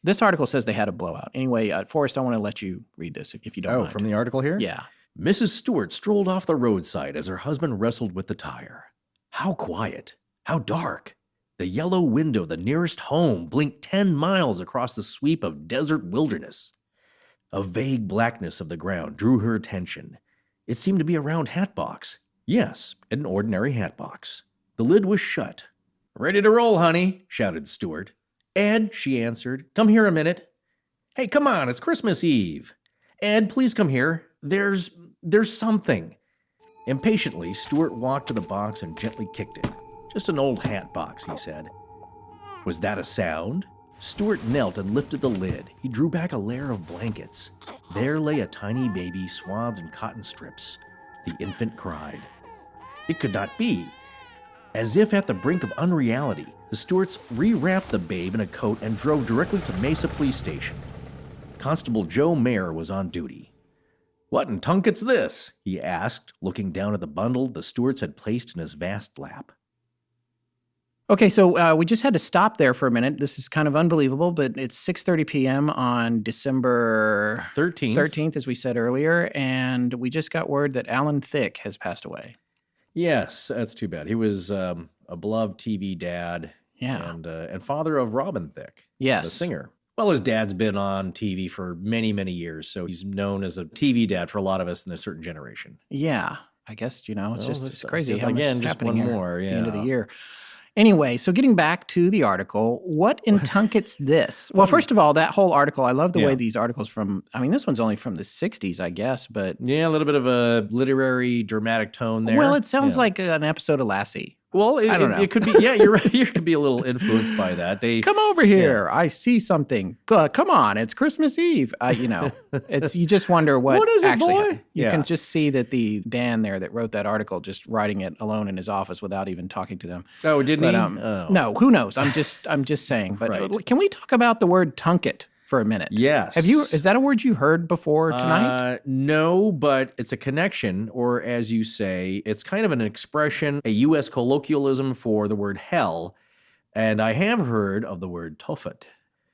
This article says they had a blowout. Anyway, Forrest, I want to let you read this if you don't mind. From the article here? Yeah. Mrs. Stewart strolled off the roadside as her husband wrestled with the tire. How quiet. How dark. The yellow window of the nearest home blinked 10 miles across the sweep of desert wilderness. A vague blackness of the ground drew her attention. It seemed to be a round hat box. Yes, an ordinary hat box. The lid was shut. "Ready to roll, honey," shouted Stewart. "Ed," she answered, "come here a minute." "Hey, come on, it's Christmas Eve." "Ed, please come here. There's something." Impatiently, Stewart walked to the box and gently kicked it. "Just an old hat box," he said. Was that a sound? Stewart knelt and lifted the lid. He drew back a layer of blankets. There lay a tiny baby swathed in cotton strips. The infant cried. It could not be. As if at the brink of unreality, the Stewarts rewrapped the babe in a coat and drove directly to Mesa Police Station. Constable Joe Mayer was on duty. "What in tunket's this?" he asked, looking down at the bundle the Stewarts had placed in his vast lap. Okay, so we just had to stop there for a minute. This is kind of unbelievable, but it's 6:30 p.m. on December 13th, as we said earlier, and we just got word that Alan Thicke has passed away. Yes, that's too bad. He was a beloved TV dad and father of Robin Thicke, the singer. Well, his dad's been on TV for many, many years, so he's known as a TV dad for a lot of us in a certain generation. Yeah, I guess, it's crazy how much just happening one here more, at the end of the year. Anyway, so getting back to the article, what intunkets this? Well, first of all, that whole article, I love the way these articles this one's only from the 60s, I guess, but... Yeah, a little bit of a literary, dramatic tone there. Well, it sounds like an episode of Lassie. Well, I don't know. It could be, you're right. You could be a little influenced by that. Come over here. I see something. Come on, it's Christmas Eve. You just wonder what is it, actually boy? happened. You can just see that the Dan there that wrote that article just writing it alone in his office without even talking to them. Oh, didn't he? No, who knows? I'm just saying. But Can we talk about the word tunket for a minute? Yes. Is that a word you heard before tonight? No, but it's a connection, or as you say, it's kind of an expression, a U.S. colloquialism for the word hell. And I have heard of the word tofet.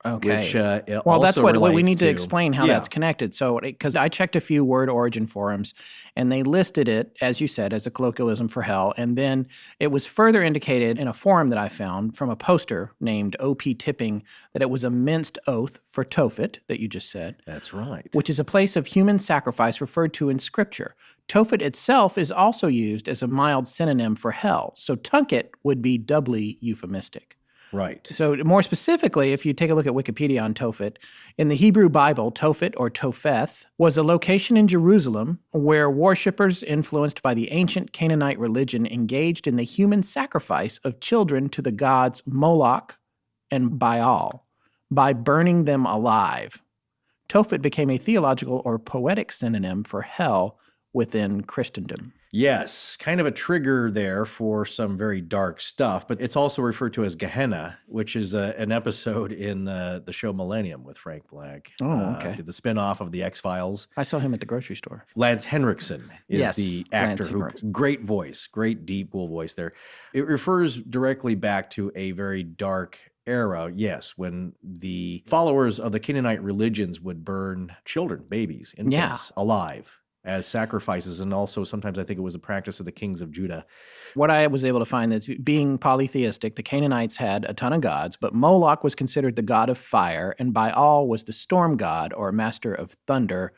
Okay. Which that's what we need to explain how that's connected. So, because I checked a few word origin forums, and they listed it, as you said, as a colloquialism for hell. And then it was further indicated in a forum that I found from a poster named O.P. Tipping that it was a minced oath for Tophet, that you just said. That's right. Which is a place of human sacrifice referred to in Scripture. Tophet itself is also used as a mild synonym for hell. So tunket would be doubly euphemistic. Right. So more specifically, if you take a look at Wikipedia on Tophet, in the Hebrew Bible, Tophet or Topheth was a location in Jerusalem where worshippers influenced by the ancient Canaanite religion engaged in the human sacrifice of children to the gods Moloch and Baal by burning them alive. Tophet became a theological or poetic synonym for hell within Christendom. Yes, kind of a trigger there for some very dark stuff, but it's also referred to as Gehenna, which is an episode in the show Millennium with Frank Black. Oh, okay. The spinoff of the X-Files. I saw him at the grocery store. Lance Henriksen is the actor great voice, great deep cool voice there. It refers directly back to a very dark era, yes, when the followers of the Canaanite religions would burn children, babies, infants, alive as sacrifices, and also sometimes I think it was a practice of the kings of Judah. What I was able to find is being polytheistic, the Canaanites had a ton of gods, but Moloch was considered the god of fire, and Baal was the storm god or master of thunder.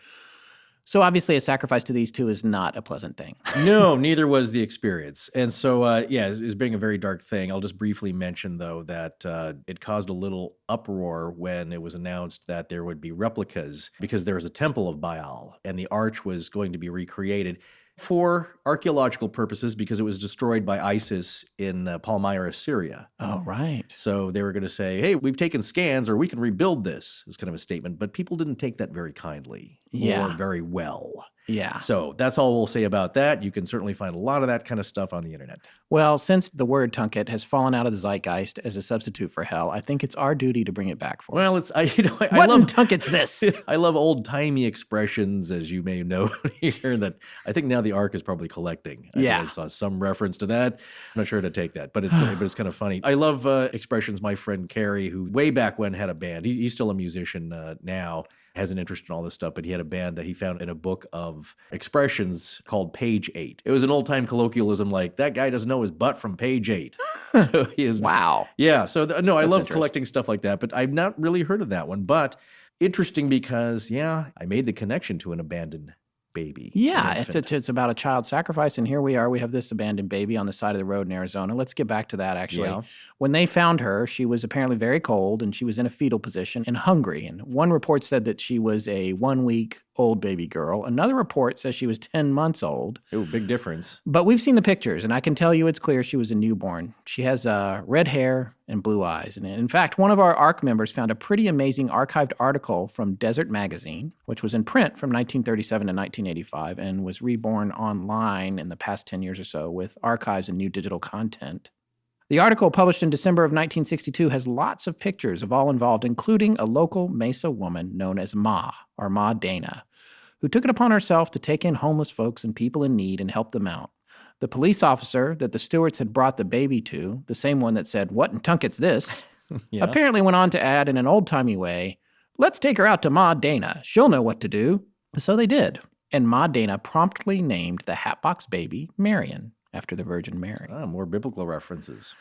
So obviously a sacrifice to these two is not a pleasant thing. No, neither was the experience. And so, it's being a very dark thing. I'll just briefly mention, though, that it caused a little uproar when it was announced that there would be replicas because there was a temple of Baal and the arch was going to be recreated for archaeological purposes because it was destroyed by ISIS in Palmyra, Syria. Oh, right. So they were going to say, hey, we've taken scans or we can rebuild this, is kind of a statement. But people didn't take that very kindly or very well. Yeah. So that's all we'll say about that. You can certainly find a lot of that kind of stuff on the internet. Well, since the word tunket has fallen out of the zeitgeist as a substitute for hell, I think it's our duty to bring it back for us. I what love tunket's this? I love old-timey expressions, as you may know here, that I think now the ARC is probably collecting. I saw some reference to that. I'm not sure how to take that, but it's kind of funny. I love expressions. My friend Carrie, who way back when had a band, he's still a musician now, has an interest in all this stuff, but he had a band that he found in a book of expressions called Page 8. It was an old-time colloquialism like, that guy doesn't know his butt from Page 8. So he is, wow. Yeah, so I love collecting stuff like that, but I've not really heard of that one. But interesting because, I made the connection to an abandoned baby. Yeah, it's about a child sacrifice, and here we are. We have this abandoned baby on the side of the road in Arizona. Let's get back to that, actually. Yeah. When they found her, she was apparently very cold, and she was in a fetal position and hungry. And one report said that she was a 1-week-old baby girl. Another report says she was 10 months old. Oh, big difference. But we've seen the pictures, and I can tell you it's clear she was a newborn. She has red hair and blue eyes. And in fact, one of our ARC members found a pretty amazing archived article from Desert Magazine, which was in print from 1937 to 1985 and was reborn online in the past 10 years or so with archives and new digital content. The article, published in December of 1962, has lots of pictures of all involved, including a local Mesa woman known as Ma, or Ma Dana, who took it upon herself to take in homeless folks and people in need and help them out. The police officer that the Stewarts had brought the baby to, the same one that said, "What in tunket's this?" apparently went on to add in an old-timey way, "Let's take her out to Ma Dana. She'll know what to do." So they did. And Ma Dana promptly named the hatbox baby Marion, after the Virgin Mary. More biblical references.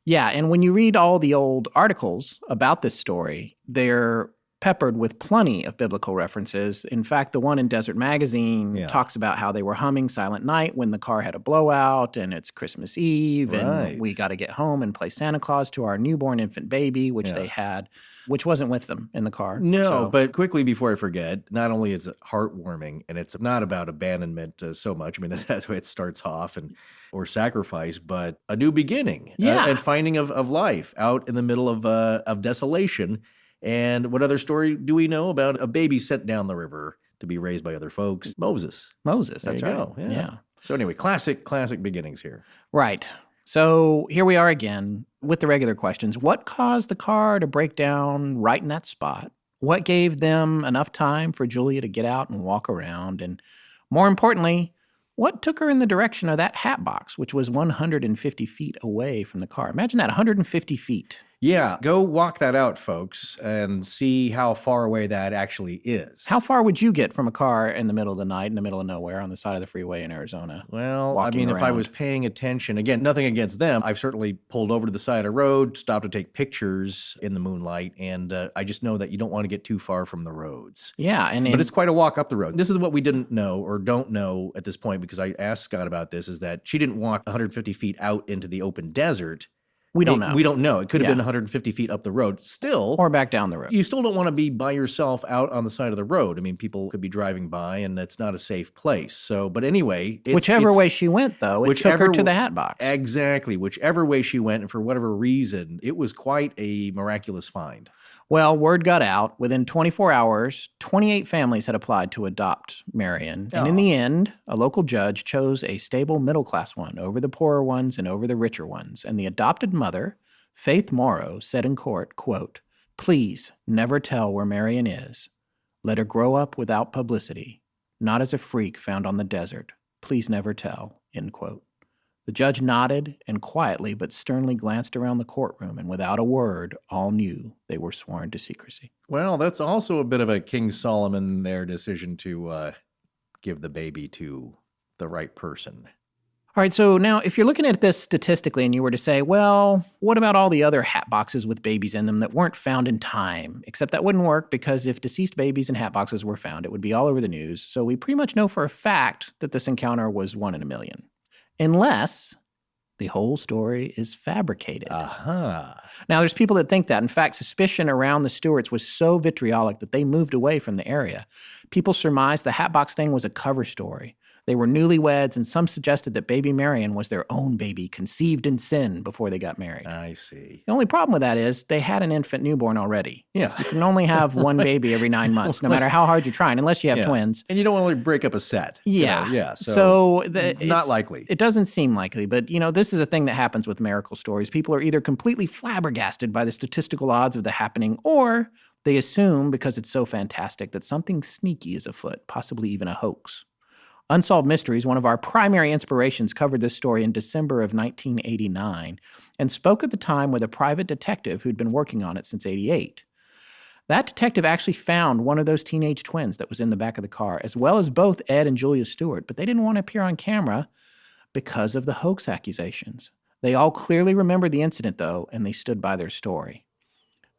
Yeah, and when you read all the old articles about this story, they're peppered with plenty of biblical references. In fact, the one in Desert Magazine talks about how they were humming Silent Night when the car had a blowout, and it's Christmas Eve, and we got to get home and play Santa Claus to our newborn infant baby, which they had, which wasn't with them in the car. No, but quickly before I forget, not only is it heartwarming, and it's not about abandonment so much. I mean, that's the way it starts off, or sacrifice, but a new beginning, and finding of life out in the middle of desolation. And what other story do we know about a baby sent down the river to be raised by other folks? Moses, that's right. Yeah. So anyway, classic beginnings here. Right. So here we are again with the regular questions. What caused the car to break down right in that spot? What gave them enough time for Julia to get out and walk around? And more importantly, what took her in the direction of that hatbox, which was 150 feet away from the car? Imagine that, 150 feet. Yeah, go walk that out, folks, and see how far away that actually is. How far would you get from a car in the middle of the night, in the middle of nowhere, on the side of the freeway in Arizona? Well, I mean, if I was paying attention, again, nothing against them. I've certainly pulled over to the side of the road, stopped to take pictures in the moonlight, and I just know that you don't want to get too far from the roads. Yeah. But it's quite a walk up the road. This is what we didn't know or don't know at this point, because I asked Scott about this, is that she didn't walk 150 feet out into the open desert. We don't know. We don't know. It could have been 150 feet up the road. Still. Or back down the road. You still don't want to be by yourself out on the side of the road. I mean, people could be driving by, and it's not a safe place. So, but anyway. Whichever way she went, though, it took her to the hatbox. Exactly. Whichever way she went, and for whatever reason, it was quite a miraculous find. Well, word got out. Within 24 hours, 28 families had applied to adopt Marion. And in the end, a local judge chose a stable middle-class one over the poorer ones and over the richer ones. And the adopted mother, Faith Morrow, said in court, quote, "Please never tell where Marion is. Let her grow up without publicity, not as a freak found on the desert. Please never tell," end quote. The judge nodded and quietly but sternly glanced around the courtroom, and without a word, all knew they were sworn to secrecy. Well, that's also a bit of a King Solomon their decision to give the baby to the right person. All right, so now if you're looking at this statistically and you were to say, well, what about all the other hat boxes with babies in them that weren't found in time? Except that wouldn't work, because if deceased babies in hat boxes were found, it would be all over the news. So we pretty much know for a fact that this encounter was 1 in a million. Unless the whole story is fabricated. Now, there's people that think that. In fact, suspicion around the Stewarts was so vitriolic that they moved away from the area. People surmised the hatbox thing was a cover story. They were newlyweds, and some suggested that baby Marion was their own baby, conceived in sin before they got married. I see. The only problem with that is they had an infant newborn already. Yeah. You can only have one baby every 9 months, no matter how hard you're trying, unless you have twins. And you don't want to break up a set. Yeah. So not likely. It doesn't seem likely, but, this is a thing that happens with miracle stories. People are either completely flabbergasted by the statistical odds of the happening, or they assume, because it's so fantastic, that something sneaky is afoot, possibly even a hoax. Unsolved Mysteries, one of our primary inspirations, covered this story in December of 1989 and spoke at the time with a private detective who'd been working on it since '88. That detective actually found one of those teenage twins that was in the back of the car, as well as both Ed and Julia Stewart, but they didn't want to appear on camera because of the hoax accusations. They all clearly remembered the incident, though, and they stood by their story.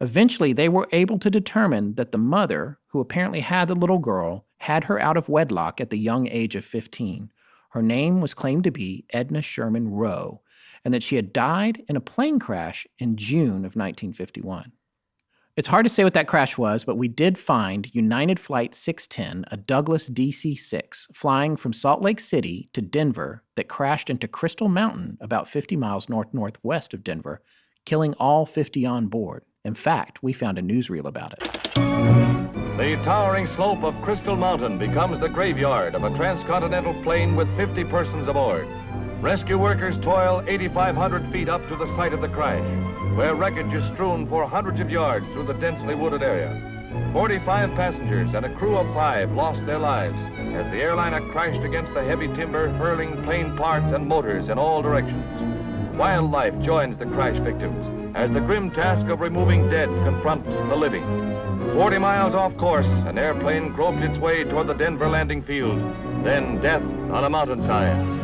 Eventually, they were able to determine that the mother, who apparently had the little girl, had her out of wedlock at the young age of 15. Her name was claimed to be Edna Sherman Rowe, and that she had died in a plane crash in June of 1951. It's hard to say what that crash was, but we did find United Flight 610, a Douglas DC-6, flying from Salt Lake City to Denver that crashed into Crystal Mountain about 50 miles northwest of Denver, killing all 50 on board. In fact, we found a newsreel about it. The towering slope of Crystal Mountain becomes the graveyard of a transcontinental plane with 50 persons aboard. Rescue workers toil 8,500 feet up to the site of the crash, where wreckage is strewn for hundreds of yards through the densely wooded area. 45 passengers and a crew of 5 lost their lives as the airliner crashed against the heavy timber, hurling plane parts and motors in all directions. Wildlife joins the crash victims as the grim task of removing dead confronts the living. 40 miles off course, an airplane groped its way toward the Denver landing field. Then death on a mountainside.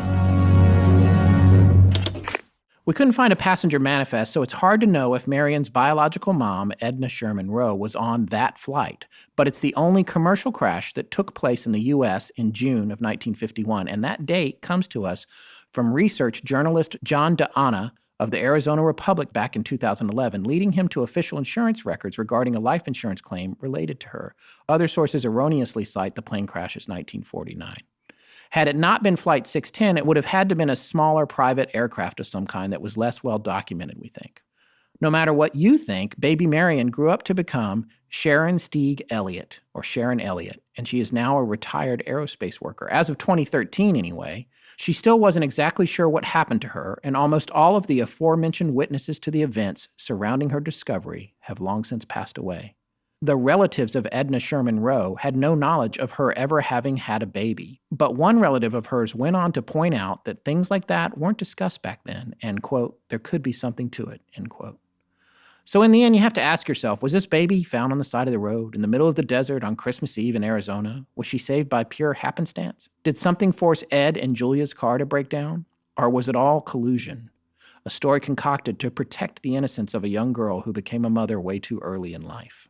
We couldn't find a passenger manifest, so it's hard to know if Marion's biological mom, Edna Sherman Rowe, was on that flight. But it's the only commercial crash that took place in the U.S. in June of 1951, and that date comes to us from research journalist John DeAnna of the Arizona Republic back in 2011, leading him to official insurance records regarding a life insurance claim related to her. Other sources erroneously cite the plane crash as 1949. Had it not been Flight 610, it would have had to have been a smaller private aircraft of some kind that was less well documented, we think. No matter what you think, baby Marion grew up to become Sharon Stieg Elliott, or Sharon Elliott, and she is now a retired aerospace worker. As of 2013, anyway, she still wasn't exactly sure what happened to her, and almost all of the aforementioned witnesses to the events surrounding her discovery have long since passed away. The relatives of Edna Sherman Rowe had no knowledge of her ever having had a baby, but one relative of hers went on to point out that things like that weren't discussed back then, and, quote, there could be something to it, end quote. So in the end, you have to ask yourself, was this baby found on the side of the road in the middle of the desert on Christmas Eve in Arizona? Was she saved by pure happenstance? Did something force Ed and Julia's car to break down? Or was it all collusion? A story concocted to protect the innocence of a young girl who became a mother way too early in life.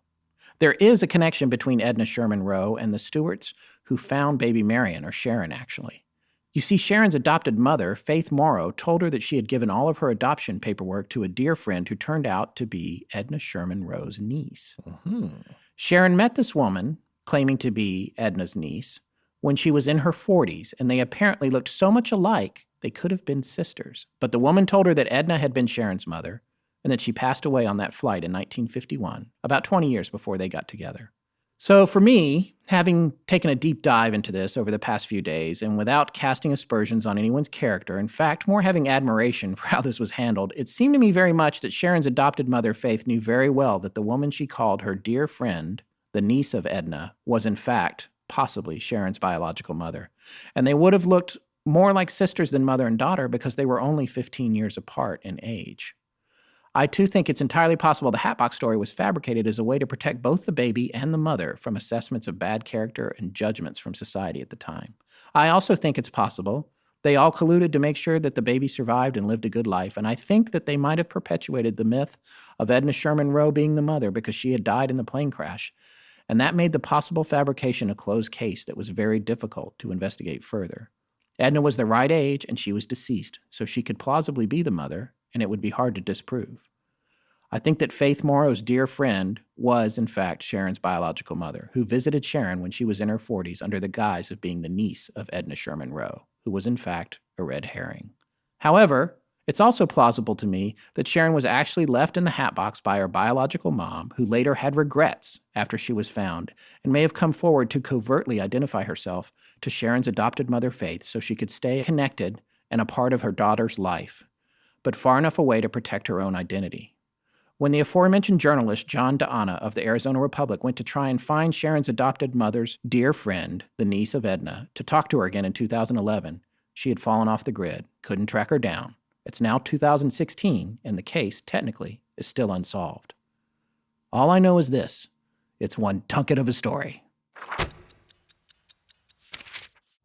There is a connection between Edna Sherman Rowe and the Stewarts who found baby Marion, or Sharon, actually. You see, Sharon's adopted mother, Faith Morrow, told her that she had given all of her adoption paperwork to a dear friend who turned out to be Edna Sherman Rowe's niece. Mm-hmm. Sharon met this woman, claiming to be Edna's niece, when she was in her 40s, and they apparently looked so much alike they could have been sisters. But the woman told her that Edna had been Sharon's mother, and that she passed away on that flight in 1951, about 20 years before they got together. So for me, having taken a deep dive into this over the past few days, and without casting aspersions on anyone's character, in fact, more having admiration for how this was handled, it seemed to me very much that Sharon's adopted mother, Faith, knew very well that the woman she called her dear friend, the niece of Edna, was in fact possibly Sharon's biological mother. And they would have looked more like sisters than mother and daughter because they were only 15 years apart in age. I, too, think it's entirely possible the hatbox story was fabricated as a way to protect both the baby and the mother from assessments of bad character and judgments from society at the time. I also think it's possible they all colluded to make sure that the baby survived and lived a good life, and I think that they might have perpetuated the myth of Edna Sherman Rowe being the mother because she had died in the plane crash, and that made the possible fabrication a closed case that was very difficult to investigate further. Edna was the right age, and she was deceased, so she could plausibly be the mother, and it would be hard to disprove. I think that Faith Morrow's dear friend was, in fact, Sharon's biological mother, who visited Sharon when she was in her 40s under the guise of being the niece of Edna Sherman Rowe, who was, in fact, a red herring. However, it's also plausible to me that Sharon was actually left in the hatbox by her biological mom, who later had regrets after she was found, and may have come forward to covertly identify herself to Sharon's adopted mother, Faith, so she could stay connected and a part of her daughter's life, but far enough away to protect her own identity. When the aforementioned journalist John DeAnna of the Arizona Republic went to try and find Sharon's adopted mother's dear friend, the niece of Edna, to talk to her again in 2011, she had fallen off the grid, couldn't track her down. It's now 2016, and the case, technically, is still unsolved. All I know is this: it's one tunket of a story.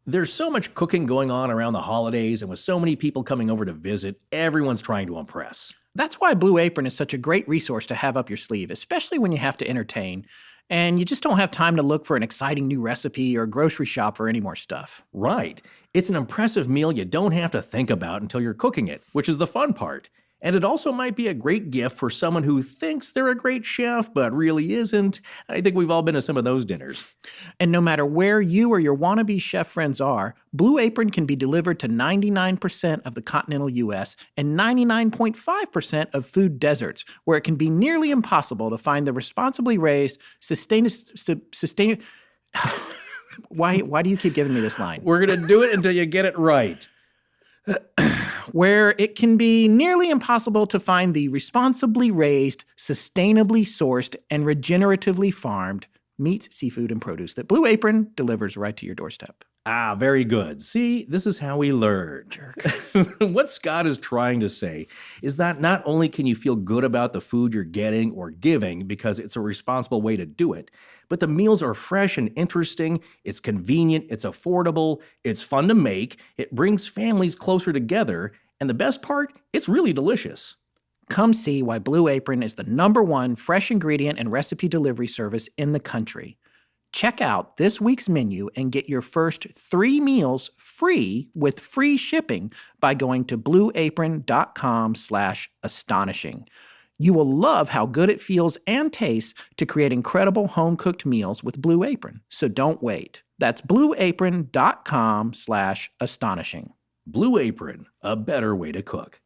There's so much cooking going on around the holidays, and with so many people coming over to visit, everyone's trying to impress. That's why Blue Apron is such a great resource to have up your sleeve, especially when you have to entertain, and you just don't have time to look for an exciting new recipe or grocery shop for any more stuff. Right. It's an impressive meal you don't have to think about until you're cooking it, which is the fun part. And it also might be a great gift for someone who thinks they're a great chef, but really isn't. I think we've all been to some of those dinners. And no matter where you or your wannabe chef friends are, Blue Apron can be delivered to 99% of the continental U.S. and 99.5% of food deserts, where it can be nearly impossible to find the responsibly raised, Why do you keep giving me this line? We're going to do it until you get it right. where it can be nearly impossible to find the responsibly raised, sustainably sourced, and regeneratively farmed meats, seafood, and produce that Blue Apron delivers right to your doorstep. Ah, very good. See, this is how we learn. What Scott is trying to say is that not only can you feel good about the food you're getting or giving because it's a responsible way to do it, but the meals are fresh and interesting, it's convenient, it's affordable, it's fun to make, it brings families closer together, and the best part, it's really delicious. Come see why Blue Apron is the #1 fresh ingredient and recipe delivery service in the country. Check out this week's menu and get your first 3 meals free with free shipping by going to blueapron.com/astonishing. You will love how good it feels and tastes to create incredible home-cooked meals with Blue Apron. So don't wait. That's blueapron.com/astonishing. Blue Apron, a better way to cook.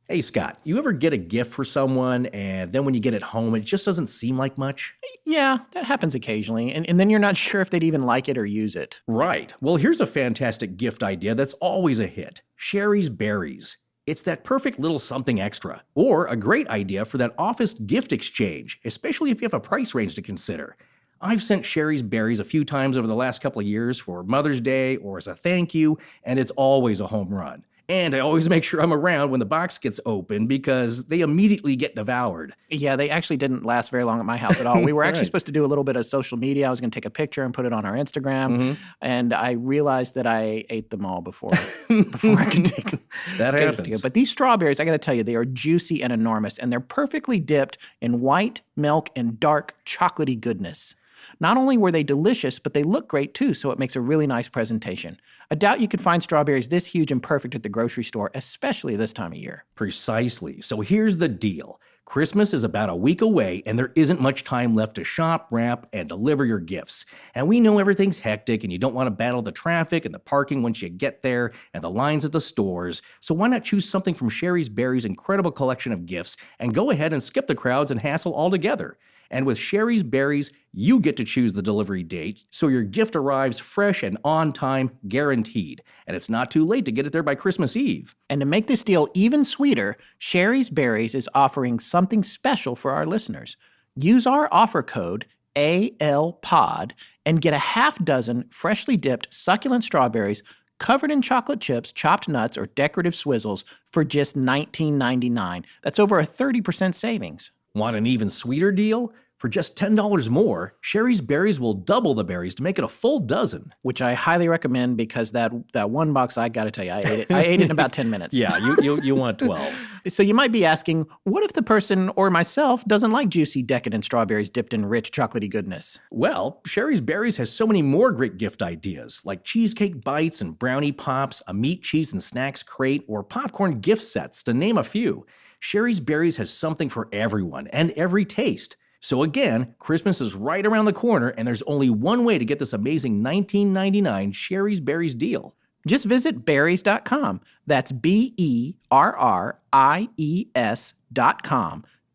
Hey, Scott, you ever get a gift for someone and then when you get it home, it just doesn't seem like much? Yeah, that happens occasionally, and then you're not sure if they'd even like it or use it. Right. Well, here's a fantastic gift idea that's always a hit. Sherry's Berries. It's that perfect little something extra. Or a great idea for that office gift exchange, especially if you have a price range to consider. I've sent Sherry's Berries a few times over the last couple of years for Mother's Day or as a thank you, and it's always a home run. And I always make sure I'm around when the box gets opened because they immediately get devoured. Yeah, they actually didn't last very long at my house at all. We were actually Right. supposed to do a little bit of social media. I was going to take a picture and put it on our Instagram, and I realized that I ate them all before I could take them. That happens. But these strawberries, I got to tell you, they are juicy and enormous, and they're perfectly dipped in white milk and dark chocolatey goodness. Not only were they delicious, but they look great too, so it makes a really nice presentation. I doubt you could find strawberries this huge and perfect at the grocery store, especially this time of year. Precisely. So here's the deal. Christmas is about a week away, and there isn't much time left to shop, wrap, and deliver your gifts. And we know everything's hectic, and you don't want to battle the traffic and the parking once you get there, and the lines at the stores. So why not choose something from Sherry's Berries' incredible collection of gifts, and go ahead and skip the crowds and hassle altogether? And with Sherry's Berries, you get to choose the delivery date, so your gift arrives fresh and on time, guaranteed. And it's not too late to get it there by Christmas Eve. And to make this deal even sweeter, Sherry's Berries is offering something special for our listeners. Use our offer code ALPOD and get a half dozen freshly dipped succulent strawberries covered in chocolate chips, chopped nuts, or decorative swizzles for just $19.99. That's over a 30% savings. Want an even sweeter deal? For just $10 more, Sherry's Berries will double the berries to make it a full dozen. Which I highly recommend because that one box, I got to tell you, I ate it in about 10 minutes. Yeah, you want 12. So you might be asking, what if the person or myself doesn't like juicy, decadent strawberries dipped in rich, chocolatey goodness? Well, Sherry's Berries has so many more great gift ideas, like cheesecake bites and brownie pops, a meat, cheese, and snacks crate, or popcorn gift sets, to name a few. Sherry's Berries has something for everyone and every taste. So again, Christmas is right around the corner, and there's only one way to get this amazing $19.99 Sherry's Berries deal. Just visit berries.com. That's BERRIES.com.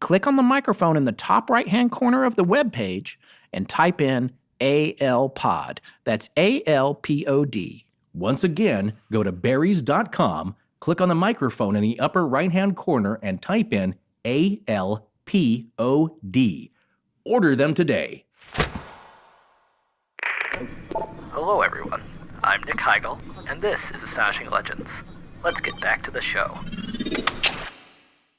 Click on the microphone in the top right-hand corner of the webpage and type in ALPOD. That's ALPOD. Once again, go to berries.com, click on the microphone in the upper right-hand corner, and type in ALPOD. Order them today. Hello, everyone. I'm Nick Heigl, and this is Astonishing Legends. Let's get back to the show.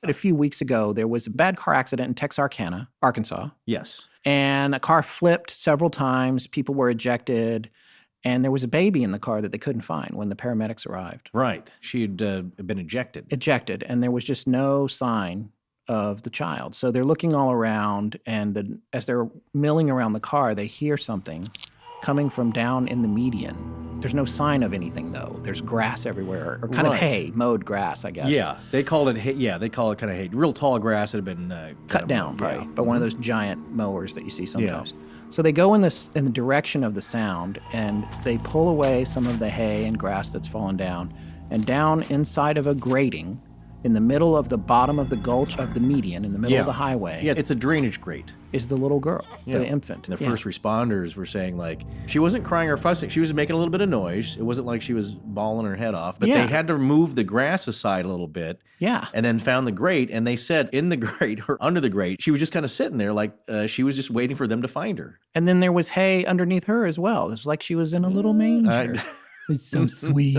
A few weeks ago, there was a bad car accident in Texarkana, Arkansas. Yes. And a car flipped several times. People were ejected. And there was a baby in the car that they couldn't find when the paramedics arrived. Right. She'd been ejected. Ejected. And there was just no sign of the child. So they're looking all around, and as they're milling around the car, they hear something coming from down in the median. There's no sign of anything, though. There's grass everywhere, or kind of hay, mowed grass, I guess. Yeah, they call it hay. Yeah, they call it kind of hay. Real tall grass that had been cut down, probably, by one of those giant mowers that you see sometimes. Yeah. So they go in the direction of the sound, and they pull away some of the hay and grass that's fallen down, and down inside of a grating in the middle of the bottom of the gulch of the median, in the middle of the highway. Yeah, it's a drainage grate. Is the little girl, the infant. The first responders were saying, like, she wasn't crying or fussing. She was making a little bit of noise. It wasn't like she was bawling her head off. But they had to move the grass aside a little bit. Yeah. And then found the grate. And they said in the grate, or under the grate, she was just kind of sitting there like she was just waiting for them to find her. And then there was hay underneath her as well. It was like she was in a little manger. It's so sweet.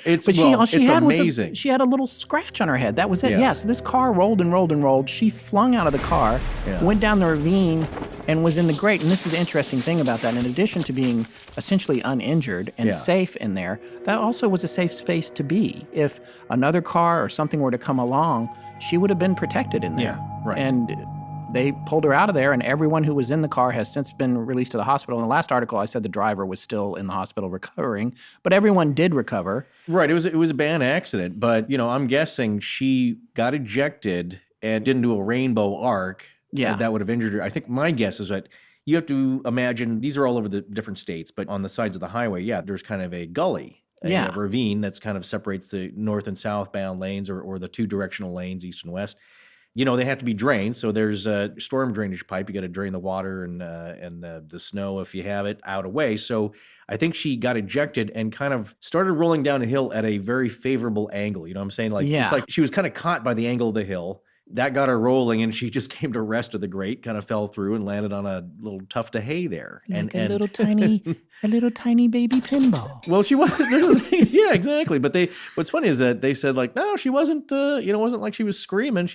It's amazing. She had a little scratch on her head. That was it. Yeah. So this car rolled and rolled and rolled. She flung out of the car, went down the ravine, and was in the grate. And this is the interesting thing about that. In addition to being essentially uninjured and safe in there, that also was a safe space to be. If another car or something were to come along, she would have been protected in there. Yeah, right. And they pulled her out of there, and everyone who was in the car has since been released to the hospital. In the last article, I said the driver was still in the hospital recovering, but everyone did recover. Right. It was a bad accident, but, I'm guessing she got ejected and didn't do a rainbow arc. Yeah. That would have injured her. I think my guess is that you have to imagine, these are all over the different states, but on the sides of the highway, there's kind of a gully. A ravine that's kind of separates the north and southbound lanes or the two directional lanes, east and west. They have to be drained. So there's a storm drainage pipe. You got to drain the water and the snow, if you have it, out away. So I think she got ejected and kind of started rolling down a hill at a very favorable angle. You know what I'm saying? It's like she was kind of caught by the angle of the hill. That got her rolling, and she just came to rest of the grate, kind of fell through and landed on a little tuft of hay there. Like a little tiny baby pinball. Well, she wasn't. Yeah, exactly. But what's funny is that they said, like, no, she wasn't. It wasn't like she was screaming.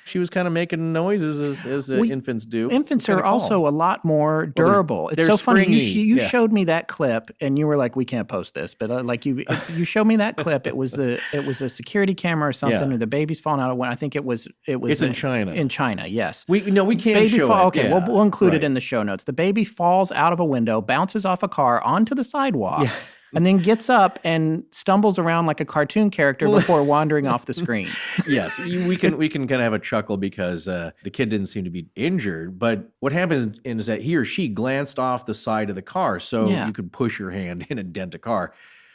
She was kind of making noises as infants do. Infants are also a lot more durable. They're it's so funny. springy. You showed me that clip, and you were like, "We can't post this," but you showed me that clip. It was a security camera or something, or the baby's falling out of one. I think it was. It's in China. In China, yes. We can't show it. Okay, we'll include it in the show notes. The baby falls out of a window, bounces off a car onto the sidewalk. Yeah. And then gets up and stumbles around like a cartoon character before wandering off the screen. Yes, we can kind of have a chuckle because the kid didn't seem to be injured. But what happens is that he or she glanced off the side of the car, so you could push your hand in and dent a car.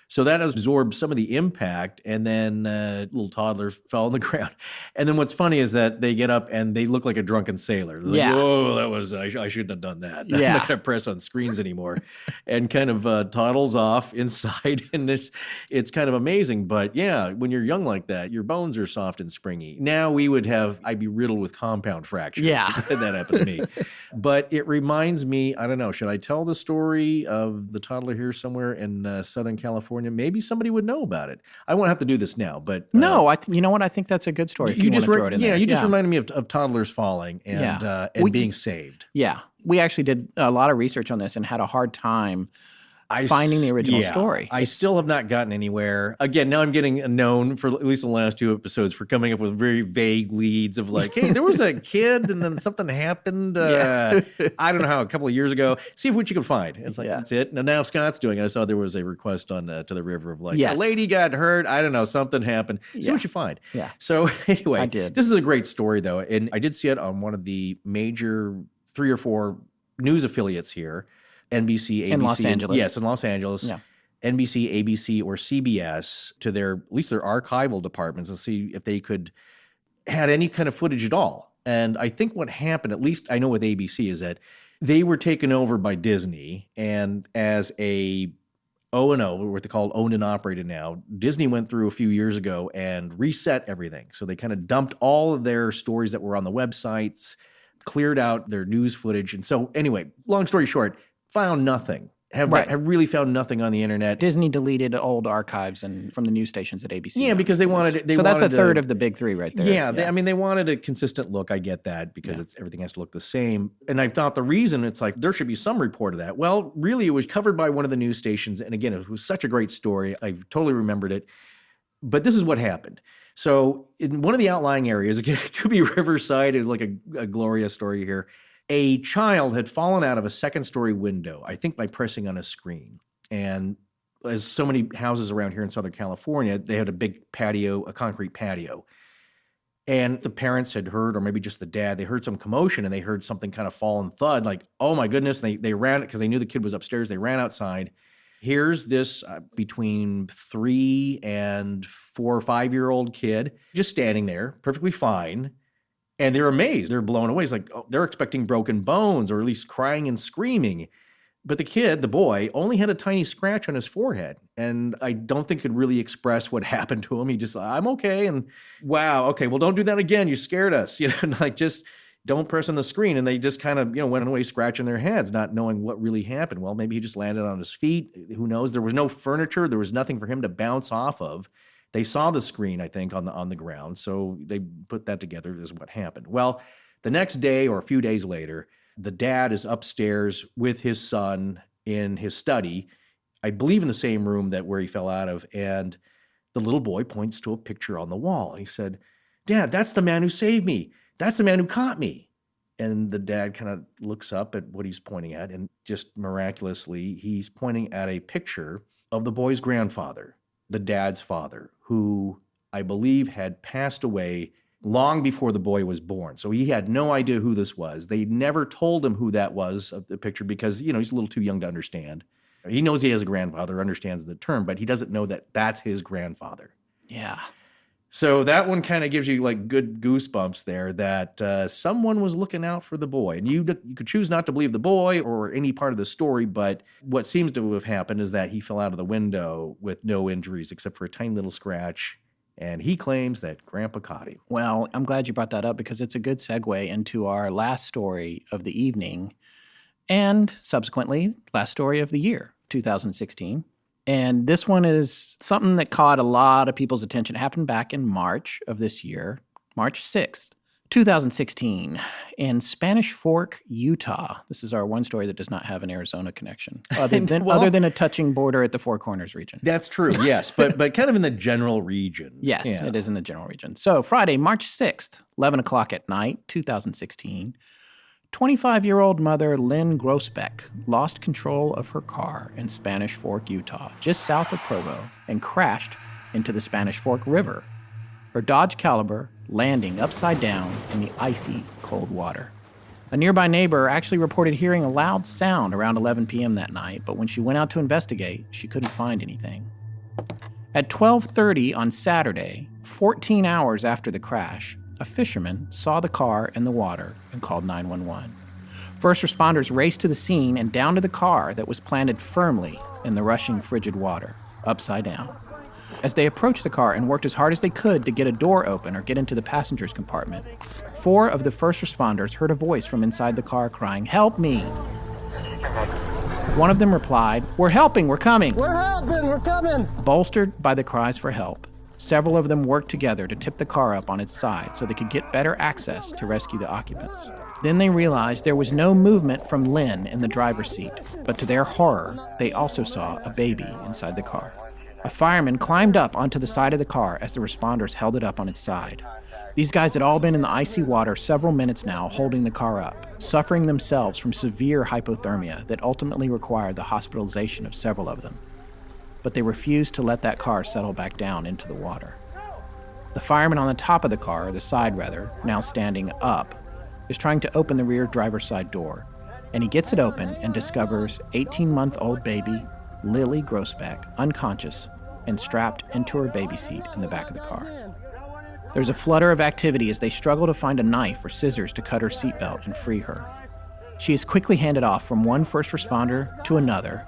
So that absorbed some of the impact, and then little toddler fell on the ground. And then what's funny is that they get up and they look like a drunken sailor. They're like, whoa, I shouldn't have done that. I'm not going to press on screens anymore. And kind of toddles off inside, and it's kind of amazing. But when you're young like that, your bones are soft and springy. Now I'd be riddled with compound fractures. Yeah. That happened to me. But it reminds me, I don't know, should I tell the story of the toddler here somewhere in Southern California? Maybe somebody would know about it. I won't have to do this now, but no, you know what? I think that's a good story. If you just throw it in there. You just reminded me of toddlers falling and being saved. Yeah, we actually did a lot of research on this and had a hard time finding the original story. I still have not gotten anywhere. Again, now I'm getting known for at least the last two episodes for coming up with very vague leads of like, hey, there was a kid and then something happened. I don't know how, a couple of years ago. See what you can find. It's like, that's it. Now Scott's doing it. I saw there was a request on To the River of like, a lady got hurt. I don't know, something happened. See what you find. Yeah. So anyway, I did. This is a great story though. And I did see it on one of the major 3 or 4 news affiliates here. NBC, ABC. In Los Angeles. Yes, in Los Angeles. Yeah. NBC, ABC, or CBS to at least their archival departments and see if they had any kind of footage at all. And I think what happened, at least I know with ABC, is that they were taken over by Disney, and as a O&O, what they call owned and operated now, Disney went through a few years ago and reset everything. So they kind of dumped all of their stories that were on the websites, cleared out their news footage. And so anyway, long story short, found nothing. Have really found nothing on the internet. Disney deleted old archives from the news stations at ABC. Yeah, because they wanted. That's a third of the big 3 right there. Yeah, they wanted a consistent look. I get that because everything has to look the same. And I thought the reason it's like there should be some report of that. Well, really, it was covered by one of the news stations, and again, it was such a great story. I totally remembered it. But this is what happened. So in one of the outlying areas, it could be Riverside. It's like a glorious story here. A child had fallen out of a 2nd-story window, I think by pressing on a screen. And as so many houses around here in Southern California, they had a big patio, a concrete patio. And the parents had heard, or maybe just the dad, they heard some commotion and they heard something kind of fall and thud, like, oh my goodness. They ran, because they knew the kid was upstairs. They ran outside. Here's this between 3 and 4 or 5-year-old kid just standing there, perfectly fine. And they're amazed. They're blown away. It's like, oh, they're expecting broken bones or at least crying and screaming. But the kid, the boy, only had a tiny scratch on his forehead. And I don't think could really express what happened to him. He just, I'm okay. And wow, okay, well, don't do that again. You scared us. Like just don't press on the screen. And they just kind of, went away scratching their heads, not knowing what really happened. Well, maybe he just landed on his feet. Who knows? There was no furniture. There was nothing for him to bounce off of. They saw the screen, I think, on the ground. So they put that together as what happened. Well, the next day or a few days later, the dad is upstairs with his son in his study, I believe in the same room where he fell out of. And the little boy points to a picture on the wall. And he said, "Dad, that's the man who saved me. That's the man who caught me." And the dad kind of looks up at what he's pointing at. And just miraculously, he's pointing at a picture of the boy's grandfather, the dad's father, who I believe had passed away long before the boy was born. So he had no idea who this was. They never told him who that was of the picture because, he's a little too young to understand. He knows he has a grandfather, understands the term, but he doesn't know that that's his grandfather. Yeah. So that one kind of gives you like good goosebumps there that someone was looking out for the boy. And you could choose not to believe the boy or any part of the story, but what seems to have happened is that he fell out of the window with no injuries except for a tiny little scratch. And he claims that Grandpa caught him. Well, I'm glad you brought that up because it's a good segue into our last story of the evening and subsequently last story of the year, 2016. And this one is something that caught a lot of people's attention. It happened back in March of this year, March 6th, 2016, in Spanish Fork, Utah. This is our one story that does not have an Arizona connection, other than a touching border at the Four Corners region. That's true, yes, but kind of in the general region. Yes, yeah. It is in the general region. So Friday, March 6th, 11 o'clock at night, 2016, 25-year-old mother Lynn Grossbeck lost control of her car in Spanish Fork, Utah, just south of Provo, and crashed into the Spanish Fork River, her Dodge Caliber landing upside down in the icy, cold water. A nearby neighbor actually reported hearing a loud sound around 11 p.m. that night, but when she went out to investigate, she couldn't find anything. At 12:30 on Saturday, 14 hours after the crash, a fisherman saw the car in the water and called 911. First responders raced to the scene and down to the car that was planted firmly in the rushing, frigid water, upside down. As they approached the car and worked as hard as they could to get a door open or get into the passenger's compartment, 4 of the first responders heard a voice from inside the car crying, "Help me!" One of them replied, "We're helping, we're coming." We're helping, we're coming. Bolstered by the cries for help, several of them worked together to tip the car up on its side so they could get better access to rescue the occupants. Then they realized there was no movement from Lynn in the driver's seat, but to their horror, they also saw a baby inside the car. A fireman climbed up onto the side of the car as the responders held it up on its side. These guys had all been in the icy water several minutes now, holding the car up, suffering themselves from severe hypothermia that ultimately required the hospitalization of several of them. But they refused to let that car settle back down into the water. The fireman on the top of the car, or the side rather, now standing up, is trying to open the rear driver's side door, and he gets it open and discovers 18-month-old baby Lily Grossbeck, unconscious and strapped into her baby seat in the back of the car. There's a flutter of activity as they struggle to find a knife or scissors to cut her seatbelt and free her. She is quickly handed off from one first responder to another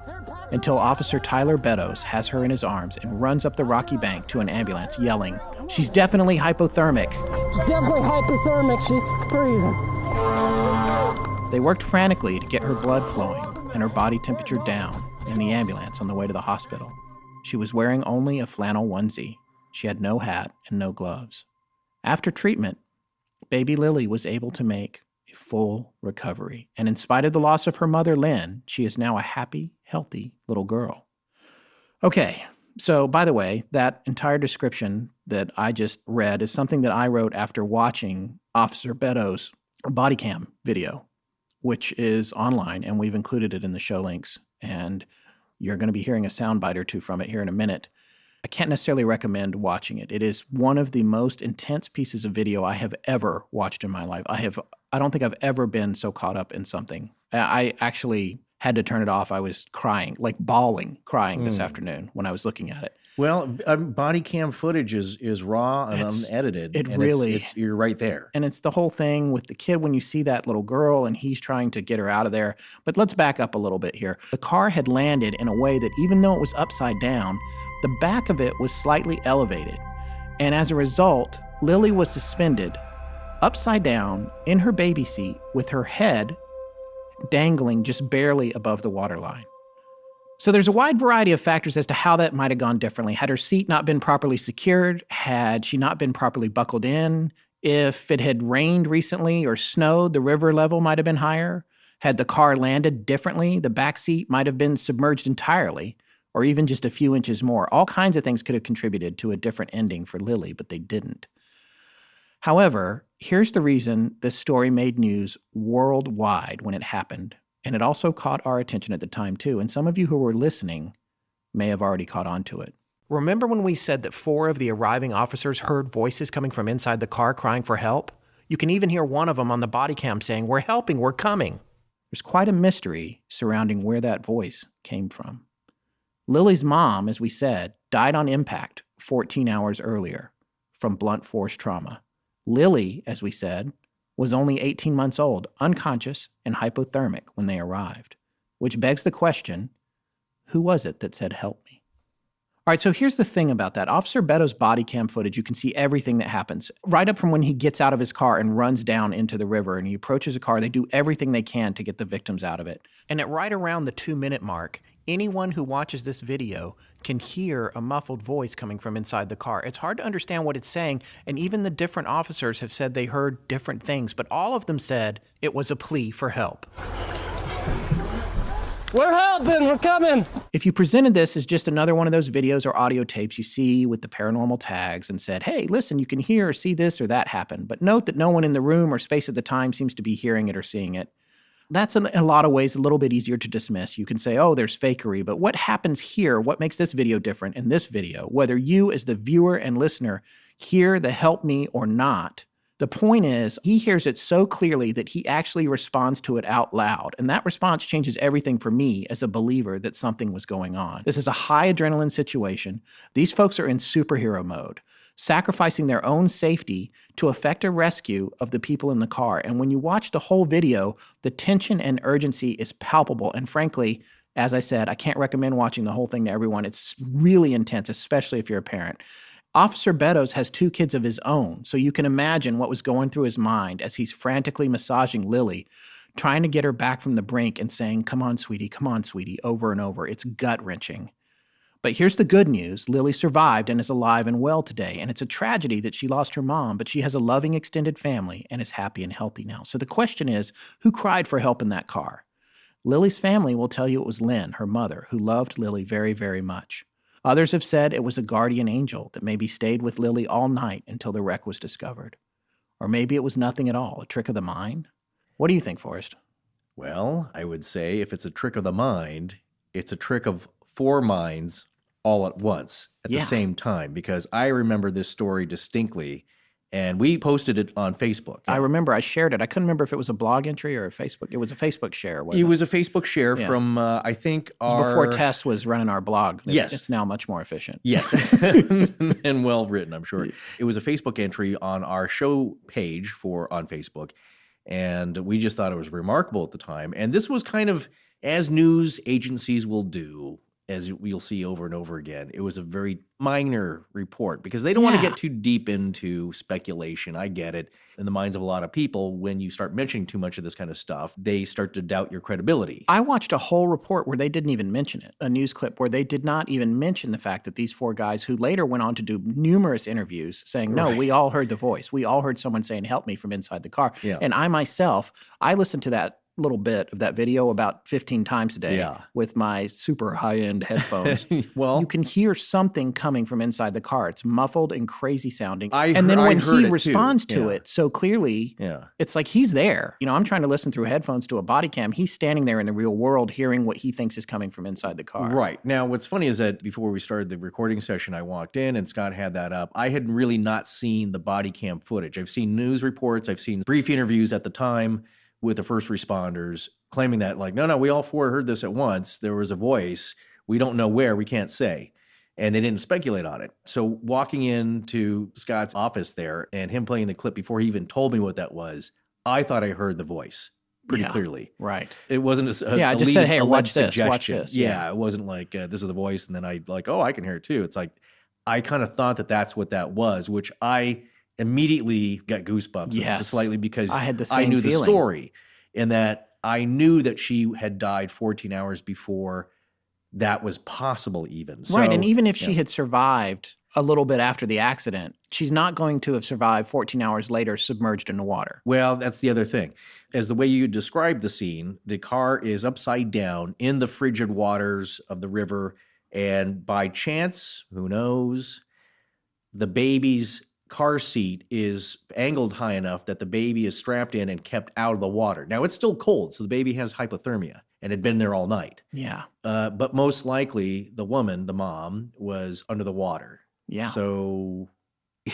until Officer Tyler Beddoes has her in his arms and runs up the rocky bank to an ambulance yelling, "She's definitely hypothermic." She's definitely hypothermic. She's freezing. They worked frantically to get her blood flowing and her body temperature down in the ambulance on the way to the hospital. She was wearing only a flannel onesie. She had no hat and no gloves. After treatment, baby Lily was able to make a full recovery. And in spite of the loss of her mother, Lynn, she is now a happy, healthy little girl. Okay, so by the way, that entire description that I just read is something that I wrote after watching Officer Beddoes' body cam video, which is online, and we've included it in the show links. And you're going to be hearing a soundbite or two from it here in a minute. I can't necessarily recommend watching it. It is one of the most intense pieces of video I have ever watched in my life. I don't think I've ever been so caught up in something. I actually had to turn it off. I was crying, like crying this afternoon when I was looking at it. Well, body cam footage is raw and unedited. You're right there. And it's the whole thing with the kid when you see that little girl and he's trying to get her out of there. But let's back up a little bit here. The car had landed in a way that even though it was upside down, the back of it was slightly elevated. And as a result, Lily was suspended upside down in her baby seat with her head dangling just barely above the waterline. So there's a wide variety of factors as to how that might have gone differently. Had her seat not been properly secured, had she not been properly buckled in, if it had rained recently or snowed, the river level might have been higher. Had the car landed differently, the back seat might have been submerged entirely, or even just a few inches more. All kinds of things could have contributed to a different ending for Lily, but they didn't. However, here's the reason this story made news worldwide when it happened. And it also caught our attention at the time, too. And some of you who were listening may have already caught on to it. Remember when we said that 4 of the arriving officers heard voices coming from inside the car crying for help? You can even hear one of them on the body cam saying, "We're helping, we're coming." There's quite a mystery surrounding where that voice came from. Lily's mom, as we said, died on impact 14 hours earlier from blunt force trauma. Lily, as we said, was only 18 months old, unconscious and hypothermic when they arrived, which begs the question, who was it that said, "Help me"? All right, so here's the thing about that. Officer Beto's body cam footage, you can see everything that happens. Right up from when he gets out of his car and runs down into the river and he approaches a car, they do everything they can to get the victims out of it. And at right around the 2-minute mark, anyone who watches this video can hear a muffled voice coming from inside the car. It's hard to understand what it's saying, and even the different officers have said they heard different things, but all of them said it was a plea for help. We're helping, we're coming. If you presented this as just another one of those videos or audio tapes you see with the paranormal tags and said, hey, listen, you can hear or see this or that happen, but note that no one in the room or space at the time seems to be hearing it or seeing it, that's in a lot of ways a little bit easier to dismiss. You can say, oh, there's fakery, but what happens here, what makes this video different in this video, whether you as the viewer and listener hear the help me or not, the point is he hears it so clearly that he actually responds to it out loud. And that response changes everything for me as a believer that something was going on. This is a high adrenaline situation. These folks are in superhero mode, sacrificing their own safety to effect a rescue of the people in the car. And when you watch the whole video, the tension and urgency is palpable. And frankly, as I said, I can't recommend watching the whole thing to everyone. It's really intense, especially if you're a parent. Officer Betos has 2 kids of his own, so you can imagine what was going through his mind as he's frantically massaging Lily, trying to get her back from the brink and saying, come on, sweetie, over and over. It's gut-wrenching. But here's the good news. Lily survived and is alive and well today, and it's a tragedy that she lost her mom, but she has a loving extended family and is happy and healthy now. So the question is, who cried for help in that car? Lily's family will tell you it was Lynn, her mother, who loved Lily very, very much. Others have said it was a guardian angel that maybe stayed with Lily all night until the wreck was discovered. Or maybe it was nothing at all, a trick of the mind. What do you think, Forrest? Well, I would say if it's a trick of the mind, it's a trick of 4 minds all at once at the same time, because I remember this story distinctly, and we posted it on Facebook. I remember I shared it. I couldn't remember if it was a blog entry or a Facebook. It was a Facebook share. It was a Facebook share from, I think, before Tess was running our blog. Yes. It's now much more efficient. Yes. And well written, I'm sure. It was a Facebook entry on our show page on Facebook, and we just thought it was remarkable at the time. And this was kind of, as news agencies will do, as we'll see over and over again, it was a very minor report because they don't want to get too deep into speculation. I get it. In the minds of a lot of people, when you start mentioning too much of this kind of stuff, they start to doubt your credibility. I watched a whole report where they didn't even mention it, a news clip where they did not even mention the fact that these 4 guys who later went on to do numerous interviews saying, no, we all heard the voice. We all heard someone saying, help me from inside the car. Yeah. And I myself, I listened to that little bit of that video about 15 times a day with my super high-end headphones. Well, you can hear something coming from inside the car. It's muffled and crazy sounding. And then when he responds to it so clearly, Yeah. It's like he's there. You know, I'm trying to listen through headphones to a body cam. He's standing there in the real world hearing what he thinks is coming from inside the car. Right. Now, what's funny is that before we started the recording session, I walked in and Scott had that up. I had really not seen the body cam footage. I've seen news reports. I've seen brief interviews at the time with the first responders, claiming that, like, no, we all four heard this at once. There was a voice. We don't know where. We can't say. And they didn't speculate on it. So walking into Scott's office there and him playing the clip before he even told me what that was, I thought I heard the voice pretty clearly. Right. It wasn't I just said, hey, watch this, watch this. Yeah, it wasn't like, this is the voice, and then I like, oh, I can hear it too. It's like, I kind of thought that that's what that was, which I immediately got goosebumps just slightly because I had the same I knew feeling. the story, and that I knew that she had died 14 hours before that was possible even. So, right, and even if she had survived a little bit after the accident, she's not going to have survived 14 hours later submerged in the water. Well, that's the other thing. As the way you described the scene, the car is upside down in the frigid waters of the river, and by chance, who knows, the baby's car seat is angled high enough that the baby is strapped in and kept out of the water. Now, it's still cold, so the baby has hypothermia and had been there all night. Yeah. But most likely, the woman, the mom, was under the water. Yeah. So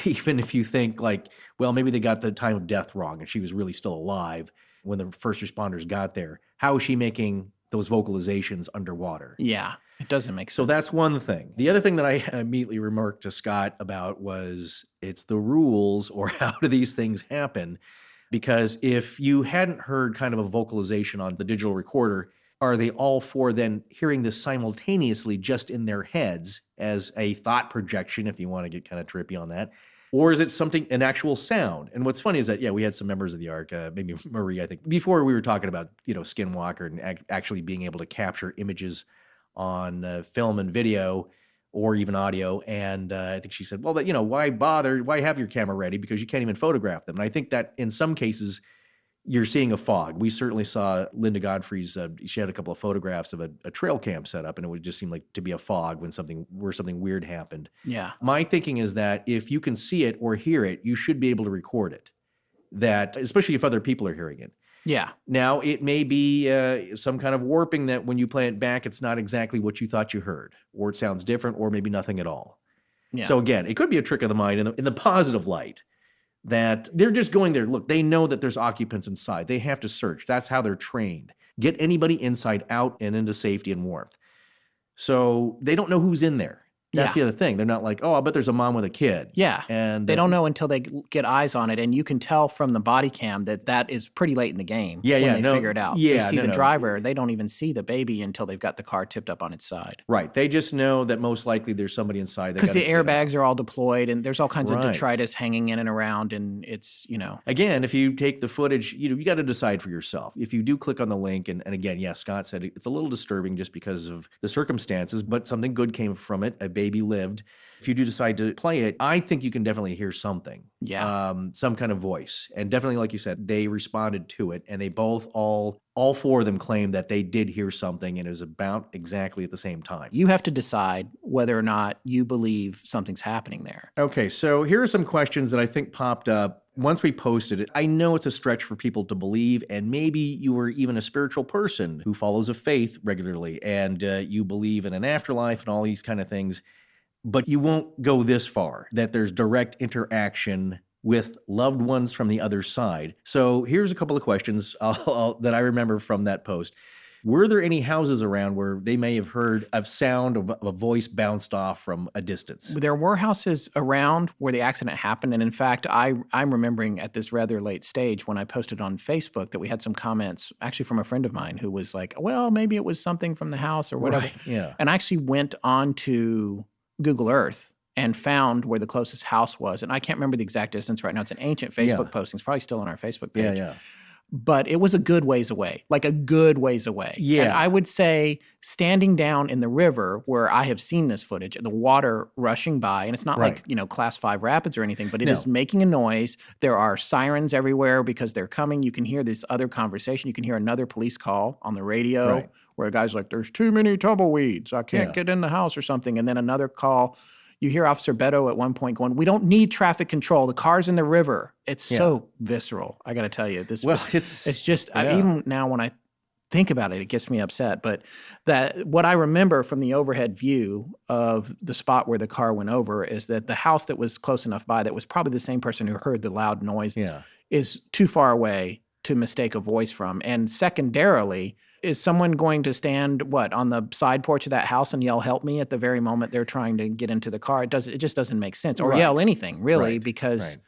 even if you think like, well, maybe they got the time of death wrong and she was really still alive when the first responders got there, how is she making those vocalizations underwater? Yeah, it doesn't make sense. So that's one thing. The other thing that I immediately remarked to Scott about was it's the rules, or how do these things happen? Because if you hadn't heard kind of a vocalization on the digital recorder, are they all four then hearing this simultaneously just in their heads as a thought projection, if you want to get kind of trippy on that? Or is it an actual sound? And what's funny is that, we had some members of the ARC, maybe Marie, I think, before we were talking about, Skinwalker and actually being able to capture images on film and video or even audio. And I think she said, well, why bother? Why have your camera ready? Because you can't even photograph them. And I think that in some cases, you're seeing a fog. We certainly saw Linda Godfrey's, she had a couple of photographs of a trail cam set up, and it would just seem like to be a fog where something weird happened. Yeah. My thinking is that if you can see it or hear it, you should be able to record it. That, especially if other people are hearing it. Yeah. Now, it may be some kind of warping that when you play it back, it's not exactly what you thought you heard, or it sounds different, or maybe nothing at all. Yeah. So again, it could be a trick of the mind in the positive light, that they're just going there. Look, they know that there's occupants inside. They have to search. That's how they're trained. Get anybody inside out and into safety and warmth. So they don't know who's in there. That's the other thing. They're not like, oh, I bet there's a mom with a kid. Yeah. And they don't know until they get eyes on it. And you can tell from the body cam that is pretty late in the game. Yeah, when they figure it out. Yeah, they see the driver. They don't even see the baby until they've got the car tipped up on its side. Right. They just know that most likely there's somebody inside. Because the airbags are all deployed and there's all kinds of detritus hanging in and around. And it's, Again, if you take the footage, you got to decide for yourself. If you do click on the link, and again, Scott said it's a little disturbing just because of the circumstances, but something good came from it. A baby lived. If you do decide to play it, I think you can definitely hear something. Yeah. Some kind of voice. And definitely, like you said, they responded to it. And they both, all four of them claimed that they did hear something, and it was about exactly at the same time. You have to decide whether or not you believe something's happening there. Okay, so here are some questions that I think popped up once we posted it. I know it's a stretch for people to believe, and maybe you were even a spiritual person who follows a faith regularly, and you believe in an afterlife and all these kind of things. But you won't go this far, that there's direct interaction with loved ones from the other side. So here's a couple of questions that I remember from that post. Were there any houses around where they may have heard a sound of a voice bounced off from a distance? There were houses around where the accident happened. And in fact, I'm remembering at this rather late stage when I posted on Facebook that we had some comments actually from a friend of mine who was like, well, maybe it was something from the house or whatever. Right, yeah. And I actually went on to Google Earth and found where the closest house was. And I can't remember the exact distance right now. It's an ancient Facebook posting. It's probably still on our Facebook page. Yeah. But it was a good ways away, like a good ways away. Yeah. And I would say standing down in the river where I have seen this footage and the water rushing by, and it's not like, class 5 rapids or anything, but it is making a noise. There are sirens everywhere because they're coming. You can hear this other conversation. You can hear another police call on the radio where a guy's like, there's too many tumbleweeds. I can't get in the house or something. And then another call. You hear Officer Beto at one point going, we don't need traffic control. The car's in the river. It's so visceral. I got to tell you. It's just, even now when I think about it, it gets me upset. But what I remember from the overhead view of the spot where the car went over is that the house that was close enough by that was probably the same person who heard the loud noise is too far away to mistake a voice from? And secondarily, is someone going to stand, on the side porch of that house and yell, help me, at the very moment they're trying to get into the car? It just doesn't make sense. Or yell anything, really, because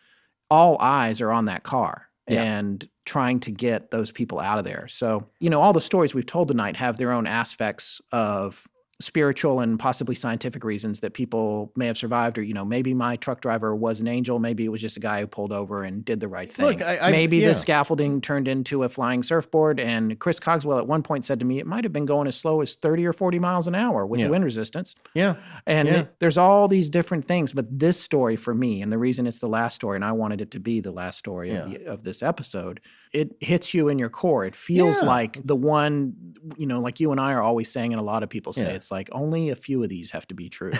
all eyes are on that car and trying to get those people out of there. So, all the stories we've told tonight have their own aspects of spiritual and possibly scientific reasons that people may have survived, or maybe my truck driver was an angel, maybe it was just a guy who pulled over and did the right thing. Look, maybe the scaffolding turned into a flying surfboard, and Chris Cogswell at one point said to me it might have been going as slow as 30 or 40 miles an hour with the wind resistance. There's all these different things, but this story for me, and the reason it's the last story, and I wanted it to be the last story of this episode, it hits you in your core. It feels like the one, like you and I are always saying, and a lot of people say, it's like only a few of these have to be true.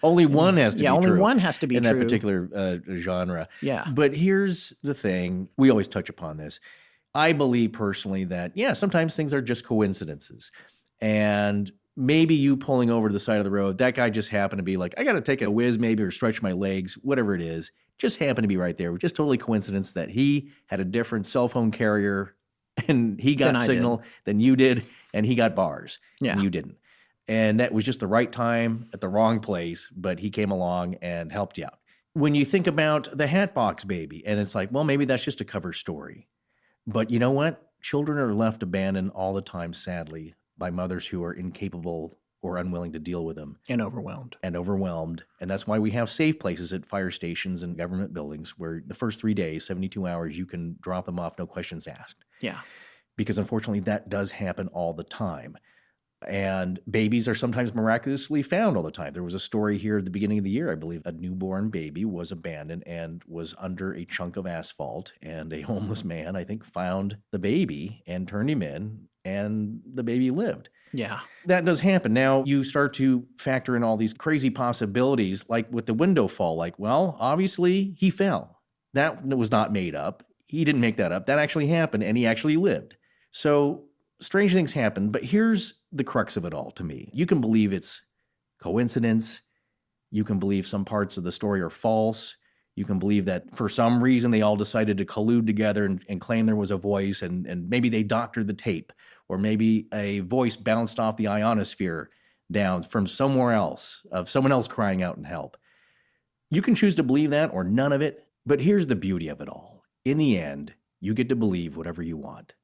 Only one has to be true. Only one has to be in true. that particular genre. Yeah. But here's the thing. We always touch upon this. I believe personally that, sometimes things are just coincidences. And maybe you pulling over to the side of the road, that guy just happened to be like, I got to take a whiz maybe or stretch my legs, whatever it is. Just happened to be right there. Just totally coincidence that he had a different cell phone carrier and he got signal than you did, and he got bars and you didn't. And that was just the right time at the wrong place, but he came along and helped you out. When you think about the hatbox baby, and it's like, well, maybe that's just a cover story. But you know what? Children are left abandoned all the time, sadly, by mothers who are incapable or unwilling to deal with them. And overwhelmed. And that's why we have safe places at fire stations and government buildings where the first 3 days, 72 hours, you can drop them off, no questions asked. Yeah. Because unfortunately, that does happen all the time. And babies are sometimes miraculously found all the time. There was a story here at the beginning of the year, I believe, a newborn baby was abandoned and was under a chunk of asphalt, and a homeless man, I think, found the baby and turned him in, and the baby lived. Yeah. That does happen. Now you start to factor in all these crazy possibilities, like with the window fall, like, well, obviously he fell. That was not made up. He didn't make that up. That actually happened, and he actually lived. So strange things happen, but here's the crux of it all to me. You can believe it's coincidence. You can believe some parts of the story are false. You can believe that for some reason they all decided to collude together and claim there was a voice, and maybe they doctored the tape, or maybe a voice bounced off the ionosphere down from somewhere else, of someone else crying out in help. You can choose to believe that or none of it, but here's the beauty of it all. In the end, you get to believe whatever you want.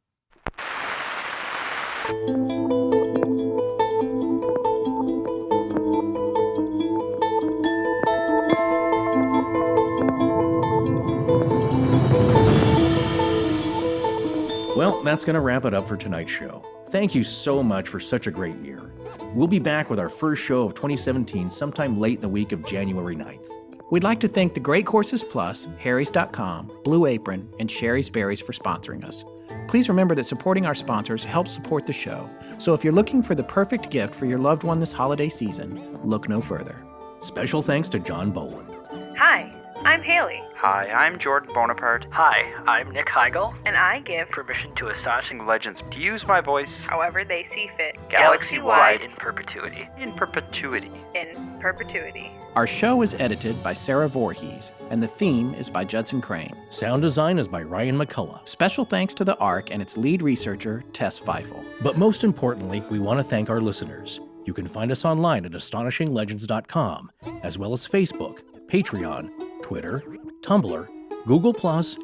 Well, that's going to wrap it up for tonight's show. Thank you so much for such a great year. We'll be back with our first show of 2017 sometime late in the week of January 9th. We'd like to thank the Great Courses Plus, Harry's.com, Blue Apron, and Sherry's Berries for sponsoring us. Please remember that supporting our sponsors helps support the show. So if you're looking for the perfect gift for your loved one this holiday season, look no further. Special thanks to John Boland. Hi, I'm Haley. Hi, I'm Jordan Bonaparte. Hi, I'm Nick Heigl. And I give permission to Astonishing Legends to use my voice however they see fit. Galaxy-wide in perpetuity. In perpetuity. In perpetuity. Our show is edited by Sarah Voorhees, and the theme is by Judson Crane. Sound design is by Ryan McCullough. Special thanks to the ARC and its lead researcher, Tess Feifel. But most importantly, we want to thank our listeners. You can find us online at astonishinglegends.com, as well as Facebook, Patreon, Twitter, Tumblr, Google+,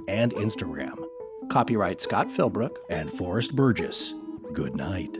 and Instagram. Copyright Scott Philbrook and Forrest Burgess. Good night.